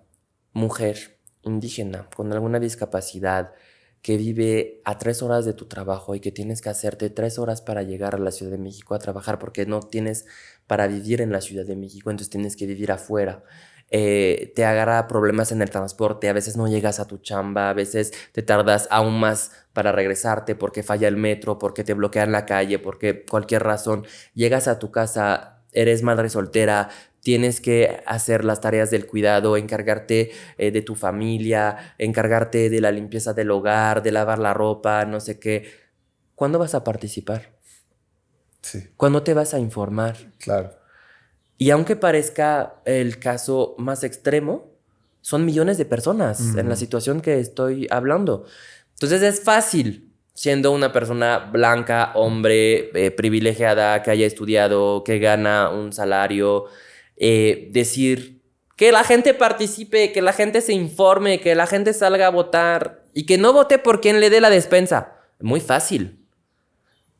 mujer, indígena, con alguna discapacidad, que vive a 3 horas de tu trabajo y que tienes que hacerte 3 horas para llegar a la Ciudad de México a trabajar porque no tienes para vivir en la Ciudad de México, entonces tienes que vivir afuera. Te agarra problemas en el transporte, a veces no llegas a tu chamba, a veces te tardas aún más para regresarte porque falla el metro, porque te bloquean la calle, porque cualquier razón. Llegas a tu casa, eres madre soltera, tienes que hacer las tareas del cuidado, encargarte de tu familia, encargarte de la limpieza del hogar, de lavar la ropa, no sé qué. ¿Cuándo vas a participar? Sí. ¿Cuándo te vas a informar? Claro. Y aunque parezca el caso más extremo, son millones de personas en la situación que estoy hablando. Entonces es fácil, siendo una persona blanca, hombre, privilegiada, que haya estudiado, que gana un salario, decir que la gente participe, que la gente se informe, que la gente salga a votar y que no vote por quien le dé la despensa. Muy fácil.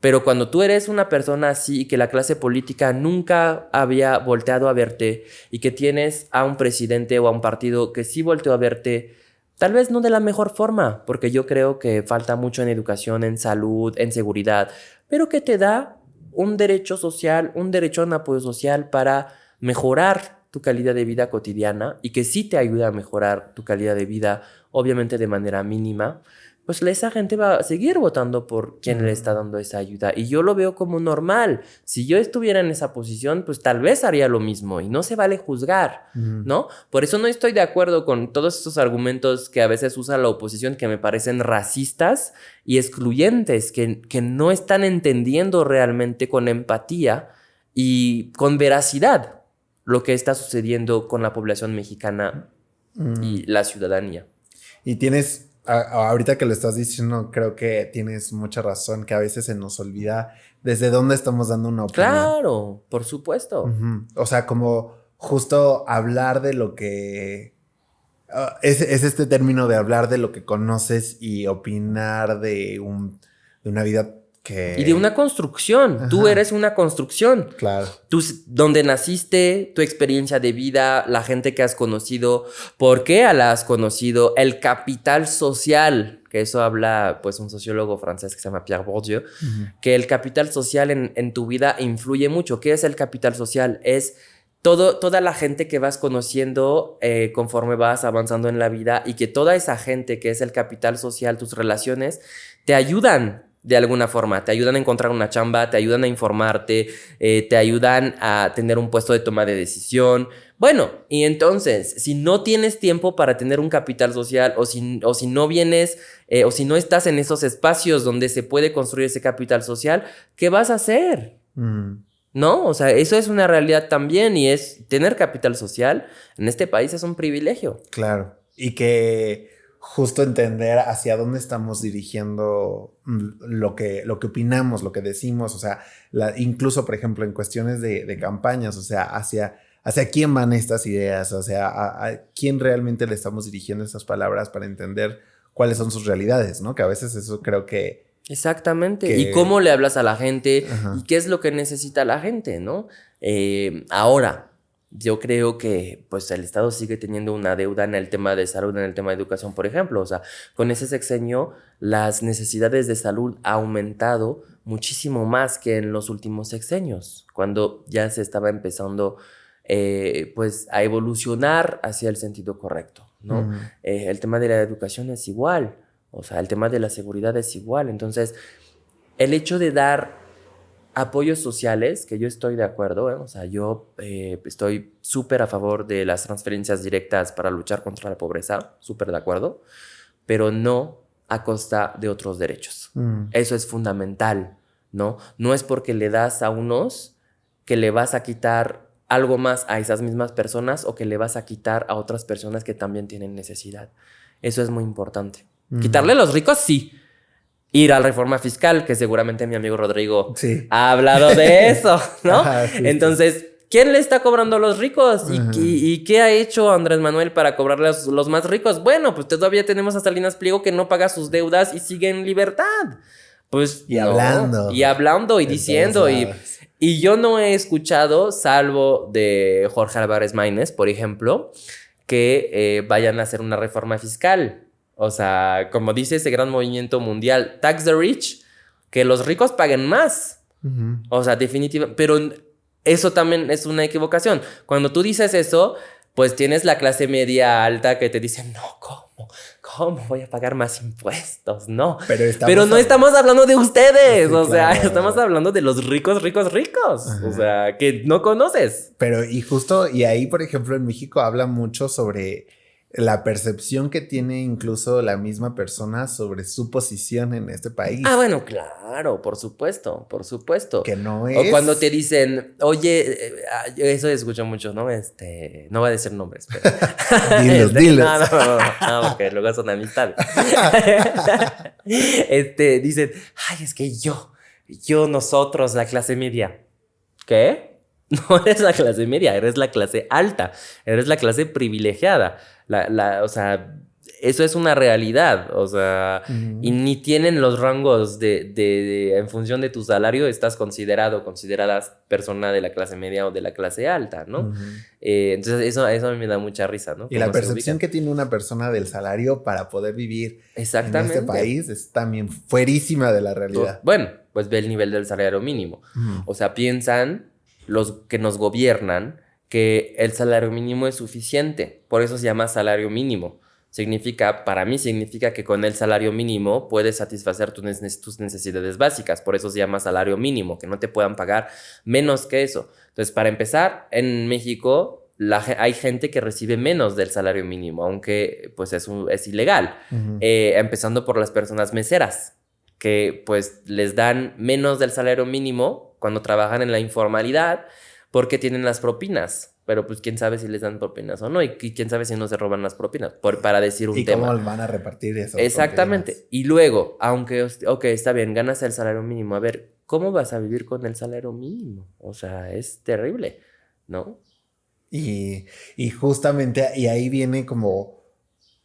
Pero cuando tú eres una persona así y que la clase política nunca había volteado a verte y que tienes a un presidente o a un partido que sí volteó a verte, tal vez no de la mejor forma, porque yo creo que falta mucho en educación, en salud, en seguridad, pero que te da un derecho social, un derecho a un apoyo social para mejorar tu calidad de vida cotidiana y que sí te ayuda a mejorar tu calidad de vida, obviamente de manera mínima, pues esa gente va a seguir votando por quien le está dando esa ayuda. Y yo lo veo como normal. Si yo estuviera en esa posición, pues tal vez haría lo mismo y no se vale juzgar, ¿no? Por eso no estoy de acuerdo con todos estos argumentos que a veces usa la oposición que me parecen racistas y excluyentes, que no están entendiendo realmente con empatía y con veracidad lo que está sucediendo con la población mexicana y la ciudadanía. Y tienes, ahorita que lo estás diciendo, creo que tienes mucha razón, que a veces se nos olvida desde dónde estamos dando una opinión. Claro, por supuesto. O sea, como justo hablar de lo que... es este término de hablar de lo que conoces y opinar de una vida que... Y de una construcción. Ajá. Tú eres una construcción. Claro. Tú, donde naciste, tu experiencia de vida, la gente que has conocido, por qué la has conocido, el capital social, que eso habla pues un sociólogo francés que se llama Pierre Bourdieu, que el capital social en tu vida influye mucho. ¿Qué es el capital social? Es toda la gente que vas conociendo conforme vas avanzando en la vida y que toda esa gente que es el capital social, tus relaciones, te ayudan de alguna forma, te ayudan a encontrar una chamba, te ayudan a informarte, te ayudan a tener un puesto de toma de decisión. Bueno, y entonces, si no tienes tiempo para tener un capital social o si no vienes o si no estás en esos espacios donde se puede construir ese capital social, ¿qué vas a hacer? ¿No? O sea, eso es una realidad también y es tener capital social en este país es un privilegio. Claro, y que justo entender hacia dónde estamos dirigiendo lo que opinamos, lo que decimos, o sea, incluso, por ejemplo, en cuestiones de campañas, o sea, hacia quién van estas ideas, o sea, a quién realmente le estamos dirigiendo estas palabras para entender cuáles son sus realidades, ¿no? Que a veces eso creo que... Exactamente, y cómo le hablas a la gente, y qué es lo que necesita la gente, ¿no? Ahora... Yo creo que pues el Estado sigue teniendo una deuda en el tema de salud, en el tema de educación, por ejemplo. O sea, con ese sexenio las necesidades de salud han aumentado muchísimo más que en los últimos sexenios, cuando ya se estaba empezando pues a evolucionar hacia el sentido correcto, ¿no? El tema de la educación es igual, o sea, el tema de la seguridad es igual. Entonces, el hecho de dar apoyos sociales, que yo estoy de acuerdo, o sea, yo estoy súper a favor de las transferencias directas para luchar contra la pobreza, súper de acuerdo, pero no a costa de otros derechos. Eso es fundamental, ¿no? No es porque le das a unos que le vas a quitar algo más a esas mismas personas o que le vas a quitar a otras personas que también tienen necesidad. Eso es muy importante. Quitarle a los ricos, sí. Ir a la reforma fiscal, que seguramente mi amigo Rodrigo ha hablado de eso, ¿no? Entonces, ¿quién le está cobrando a los ricos? ¿Y qué ha hecho Andrés Manuel para cobrarle a los más ricos? Bueno, pues todavía tenemos a Salinas Pliego que no paga sus deudas y sigue en libertad. Pues, y hablando. Y hablando y diciendo. Y yo no he escuchado, salvo de Jorge Álvarez Maínez, por ejemplo, que vayan a hacer una reforma fiscal. O sea, como dice ese gran movimiento mundial, tax the rich, que los ricos paguen más. O sea, definitivamente. Pero eso también es una equivocación. Cuando tú dices eso, pues tienes la clase media alta que te dice, no, ¿cómo voy a pagar más impuestos? No. Pero no estamos hablando de ustedes. Sí, o sea, estamos hablando de los ricos. O sea, que no conoces. Pero y ahí, por ejemplo, en México habla mucho sobre la percepción que tiene incluso la misma persona sobre su posición en este país. Ah, bueno, claro, por supuesto. Que no es... O cuando te dicen, oye, eso escucho mucho, ¿no? No voy a decir nombres, pero... dilos. No, porque luego son amistades. Dicen, ay, es que nosotros, la clase media. ¿Qué? No eres la clase media, eres la clase alta, eres la clase privilegiada. O sea, eso es una realidad, o sea, y ni tienen los rangos de en función de tu salario estás consideradas persona de la clase media o de la clase alta, ¿no? Entonces eso a mí me da mucha risa, ¿no? Y la percepción que tiene una persona del salario para poder vivir en este país es también fuerísima de la realidad. Bueno, pues ve el nivel del salario mínimo. O sea, piensan los que nos gobiernan que el salario mínimo es suficiente, por eso se llama salario mínimo. para mí significa que con el salario mínimo puedes satisfacer tus necesidades básicas. Por eso se llama salario mínimo, que no te puedan pagar menos que eso. Entonces, para empezar, en México hay gente que recibe menos del salario mínimo, aunque pues es ilegal. Empezando por las personas meseras, que pues les dan menos del salario mínimo cuando trabajan en la informalidad porque tienen las propinas. Pero pues quién sabe si les dan propinas o no. Y quién sabe si no se roban las propinas. Para decir un tema. ¿Y cómo van a repartir eso? Exactamente. Propinas? Y luego, aunque, ok, está bien, ganas el salario mínimo. A ver, ¿cómo vas a vivir con el salario mínimo? O sea, es terrible, ¿no? Y justamente, y ahí viene como...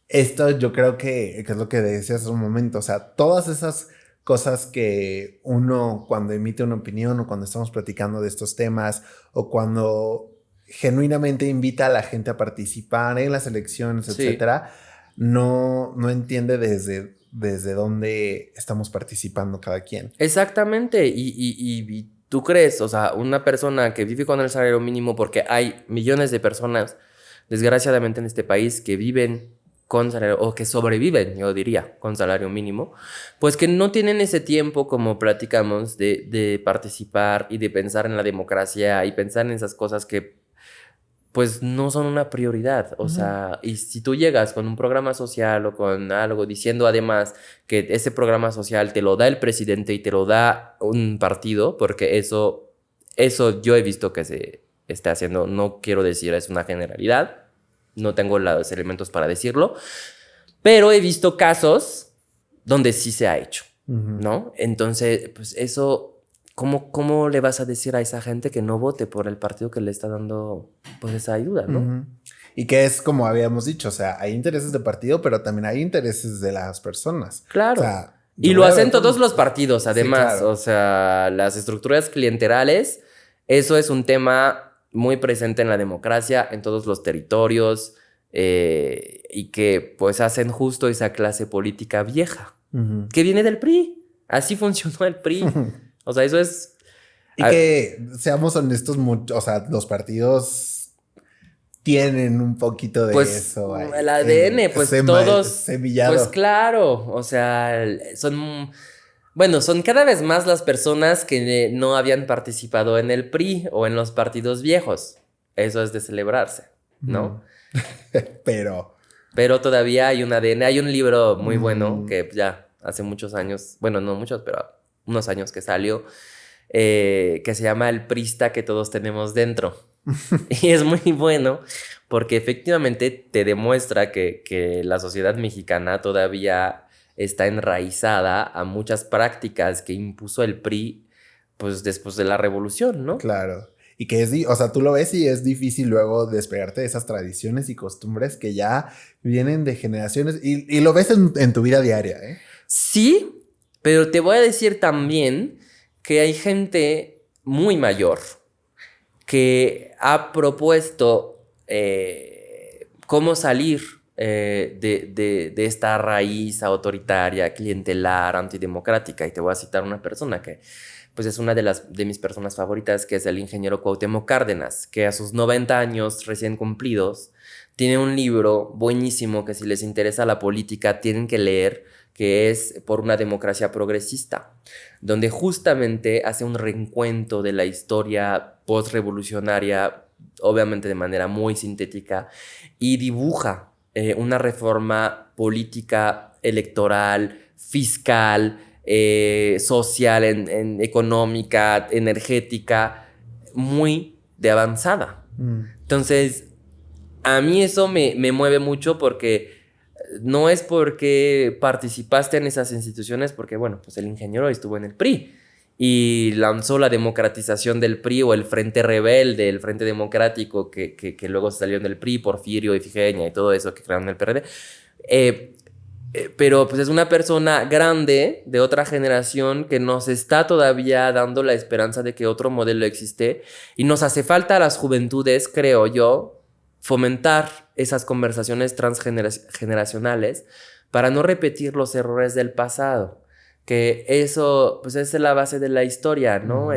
Esto yo creo que es lo que decías hace un momento. O sea, todas esas cosas que uno cuando emite una opinión o cuando estamos platicando de estos temas o cuando... genuinamente invita a la gente a participar en las elecciones, etcétera, no entiende desde dónde estamos participando cada quien. Exactamente. Y tú crees, o sea, una persona que vive con el salario mínimo, porque hay millones de personas, desgraciadamente en este país, que viven con salario, o que sobreviven, yo diría, con salario mínimo, pues que no tienen ese tiempo, como platicamos, de participar y de pensar en la democracia y pensar en esas cosas que pues no son una prioridad. O sea, y si tú llegas con un programa social o con algo diciendo además que ese programa social te lo da el presidente y te lo da un partido, porque eso yo he visto que se está haciendo, no quiero decir es una generalidad, no tengo los elementos para decirlo, pero he visto casos donde sí se ha hecho, ¿no? Entonces, pues eso... ¿Cómo le vas a decir a esa gente que no vote por el partido que le está dando pues esa ayuda, no? Y que es como habíamos dicho, o sea, hay intereses de partido, pero también hay intereses de las personas. Claro. O sea, y lo hacen todos los partidos, además. Sí, claro. O sea, las estructuras clienterales, eso es un tema muy presente en la democracia, en todos los territorios, y que pues hacen justo esa clase política vieja, que viene del PRI. Así funcionó el PRI. O sea, eso es... Y que, seamos honestos, o sea, los partidos tienen un poquito de pues, eso. El ADN, pues todos... Semillado. Pues claro, o sea, son cada vez más las personas que no habían participado en el PRI o en los partidos viejos. Eso es de celebrarse, ¿no? Pero todavía hay un ADN. Hay un libro muy bueno que ya hace muchos años, bueno, no muchos, pero... unos años que salió, que se llama El Prista que todos tenemos dentro. Y es muy bueno porque efectivamente te demuestra que la sociedad mexicana todavía está enraizada a muchas prácticas que impuso el PRI pues después de la revolución, ¿no? Claro. Y que o sea, tú lo ves y es difícil luego despegarte de esas tradiciones y costumbres que ya vienen de generaciones y lo ves en tu vida diaria, ¿eh? Sí. Pero te voy a decir también que hay gente muy mayor que ha propuesto cómo salir de esta raíz autoritaria, clientelar, antidemocrática. Y te voy a citar una persona que pues es una de mis personas favoritas, que es el ingeniero Cuauhtémoc Cárdenas, que a sus 90 años recién cumplidos tiene un libro buenísimo que si les interesa la política tienen que leer, que es Por una democracia progresista, donde justamente hace un reencuentro de la historia postrevolucionaria, obviamente de manera muy sintética, y dibuja una reforma política, electoral, fiscal, social, económica, energética, muy de avanzada. Entonces, a mí eso me mueve mucho porque... no es porque participaste en esas instituciones, porque bueno, pues el ingeniero estuvo en el PRI y lanzó la democratización del PRI o el Frente Rebelde, el Frente Democrático que luego salió en el PRI, Porfirio, Ifigenia y todo eso que crearon el PRD. Pero pues es una persona grande de otra generación que nos está todavía dando la esperanza de que otro modelo existe y nos hace falta a las juventudes, creo yo, fomentar esas conversaciones transgeneracionales para no repetir los errores del pasado. Que eso, pues es la base de la historia, ¿no?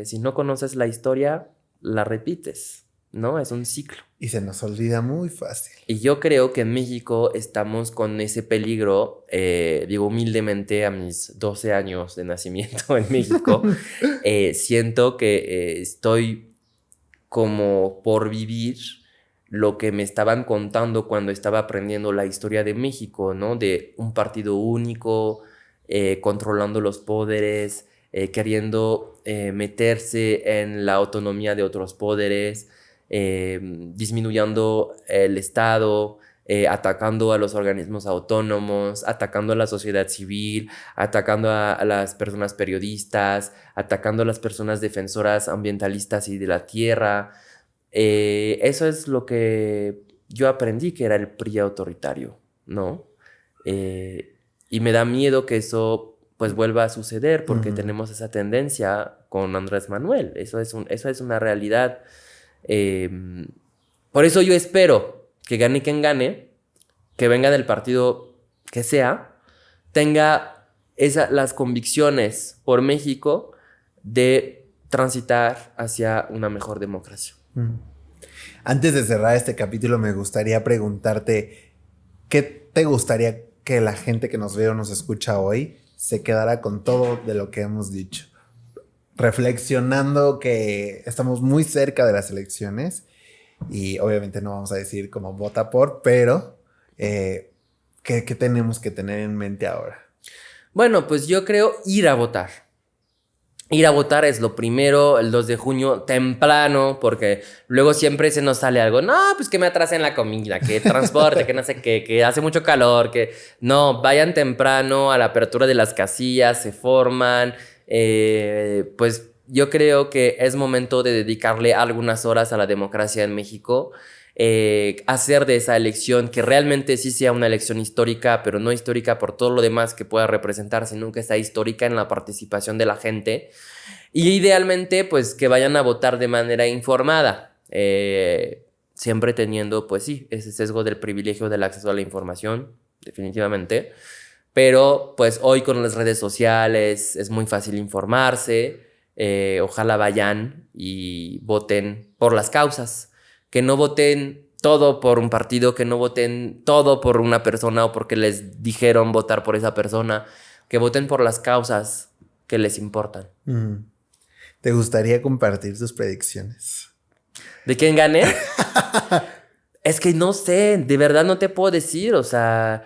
Si no conoces la historia, la repites, ¿no? Es un ciclo. Y se nos olvida muy fácil. Y yo creo que en México estamos con ese peligro, digo humildemente, a mis 12 años de nacimiento en México, siento que estoy como por vivir lo que me estaban contando cuando estaba aprendiendo la historia de México, ¿no? De un partido único, controlando los poderes, queriendo meterse en la autonomía de otros poderes, disminuyendo el Estado, atacando a los organismos autónomos, atacando a la sociedad civil, atacando a las personas periodistas, atacando a las personas defensoras ambientalistas y de la tierra. Eso es lo que yo aprendí que era el PRI autoritario, ¿no? Y me da miedo que eso pues vuelva a suceder porque tenemos esa tendencia con Andrés Manuel. Eso es una realidad. Por eso yo espero que gane quien gane, que venga del partido que sea, tenga las convicciones por México de transitar hacia una mejor democracia. Antes de cerrar este capítulo, me gustaría preguntarte, ¿qué te gustaría que la gente que nos ve o nos escucha hoy se quedara con todo de lo que hemos dicho? Reflexionando que estamos muy cerca de las elecciones y obviamente no vamos a decir cómo vota por, pero ¿qué tenemos que tener en mente ahora? Bueno, pues yo creo ir a votar. Ir a votar es lo primero, el 2 de junio, temprano, porque luego siempre se nos sale algo. No, pues que me atrasen la comida, que transporte, que no sé qué, que hace mucho calor, que... No, vayan temprano a la apertura de las casillas, se forman. Pues yo creo que es momento de dedicarle algunas horas a la democracia en México. Hacer de esa elección que realmente sí sea una elección histórica, pero no histórica por todo lo demás que pueda representar, sino que sea histórica en la participación de la gente. Y idealmente, pues que vayan a votar de manera informada, siempre teniendo, pues sí, ese sesgo del privilegio del acceso a la información, definitivamente. Pero pues hoy con las redes sociales es muy fácil informarse. Ojalá vayan y voten por las causas. Que no voten todo por un partido, que no voten todo por una persona o porque les dijeron votar por esa persona, que voten por las causas que les importan. ¿Te gustaría compartir tus predicciones? ¿De quién gane? Es que no sé, de verdad no te puedo decir, o sea,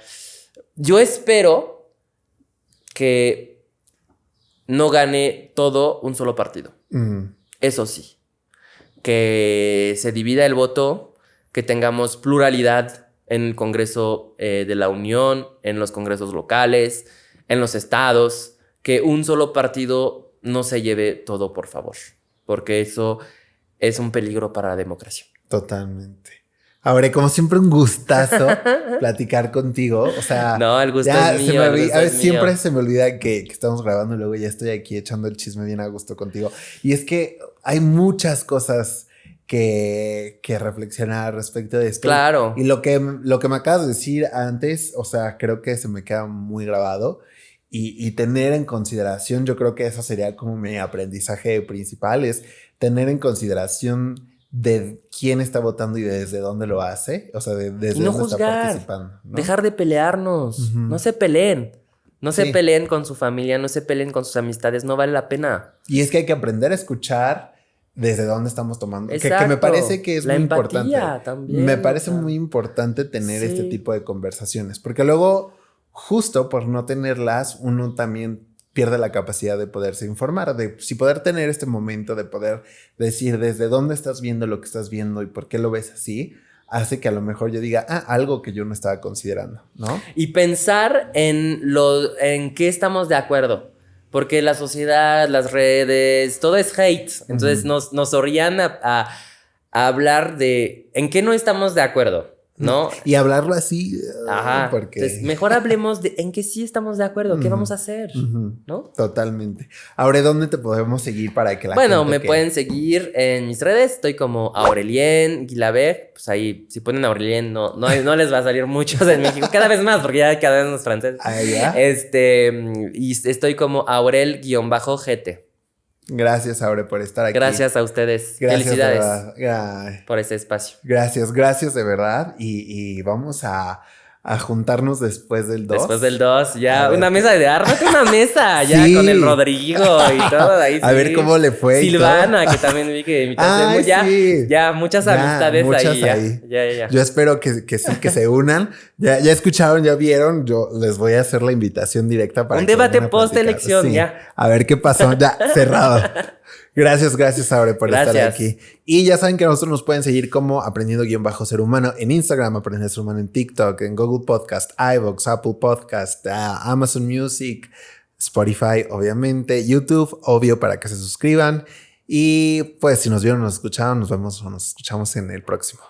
yo espero que no gane todo un solo partido. Eso sí. Que se divida el voto, que tengamos pluralidad en el Congreso de la Unión, en los congresos locales, en los estados, que un solo partido no se lleve todo, por favor, porque eso es un peligro para la democracia. Totalmente. Ahora, como siempre, un gustazo platicar contigo. O sea, no, el gusto es mío. A veces siempre se me olvida que estamos grabando y luego ya estoy aquí echando el chisme bien a gusto contigo. Y es que hay muchas cosas que reflexionar respecto de esto. Claro. Y lo que me acabas de decir antes, o sea, creo que se me queda muy grabado. Y tener en consideración, yo creo que eso sería como mi aprendizaje principal, es tener en consideración de quién está votando y desde dónde lo hace, o sea, desde no dónde juzgar, está participando, ¿no? Dejar de pelearnos, no se peleen. No se peleen con su familia, no se peleen con sus amistades, no vale la pena. Y es que hay que aprender a escuchar desde dónde estamos tomando. Que me parece que es muy importante. También, me parece muy importante tener este tipo de conversaciones, porque luego, justo por no tenerlas, uno también pierde la capacidad de poderse informar, de si poder tener este momento de poder decir desde dónde estás viendo lo que estás viendo y por qué lo ves así, hace que a lo mejor yo diga, algo que yo no estaba considerando, ¿no? Y pensar en qué estamos de acuerdo. Porque la sociedad, las redes, todo es hate. Entonces nos orían a hablar de en qué no estamos de acuerdo, ¿no? Y hablarlo así. Ajá. Porque... Entonces, mejor hablemos de en qué sí estamos de acuerdo, qué vamos a hacer, ¿no? Totalmente. Ahora, ¿dónde te podemos seguir para que la gente... Bueno, me pueden seguir en mis redes. Estoy como Aurelien Guilabert. Pues ahí, si ponen Aurelien, no les va a salir muchos en México. Cada vez más, porque ya cada vez más franceses. ¿Ya? Y estoy como Aurel-GT. Gracias, Aure, por estar aquí. Gracias a ustedes. Gracias, felicidades por este espacio. Gracias de verdad. Y vamos a juntarnos después del 2. Después del 2, ya. Una mesa ármate una mesa, ya Sí. con el Rodrigo y todo. Ahí, a ver cómo le fue. Silvana, que también vi que invitaste. Sí. Ya, muchas amistades muchas ahí. Ya. Yo espero que sí, que se unan. Ya escucharon, ya vieron. Yo les voy a hacer la invitación directa para un debate post-elección, sí. ya. A ver qué pasó. Ya, cerrado. Gracias, Aure, por estar aquí. Y ya saben que nosotros nos pueden seguir como Aprendiendo-Ser Humano en Instagram, Aprendiendo Ser Humano en TikTok, en Google Podcast, iVoox, Apple Podcast, Amazon Music, Spotify, obviamente, YouTube, obvio, para que se suscriban. Y pues si nos vieron, nos escucharon, nos vemos o nos escuchamos en el próximo.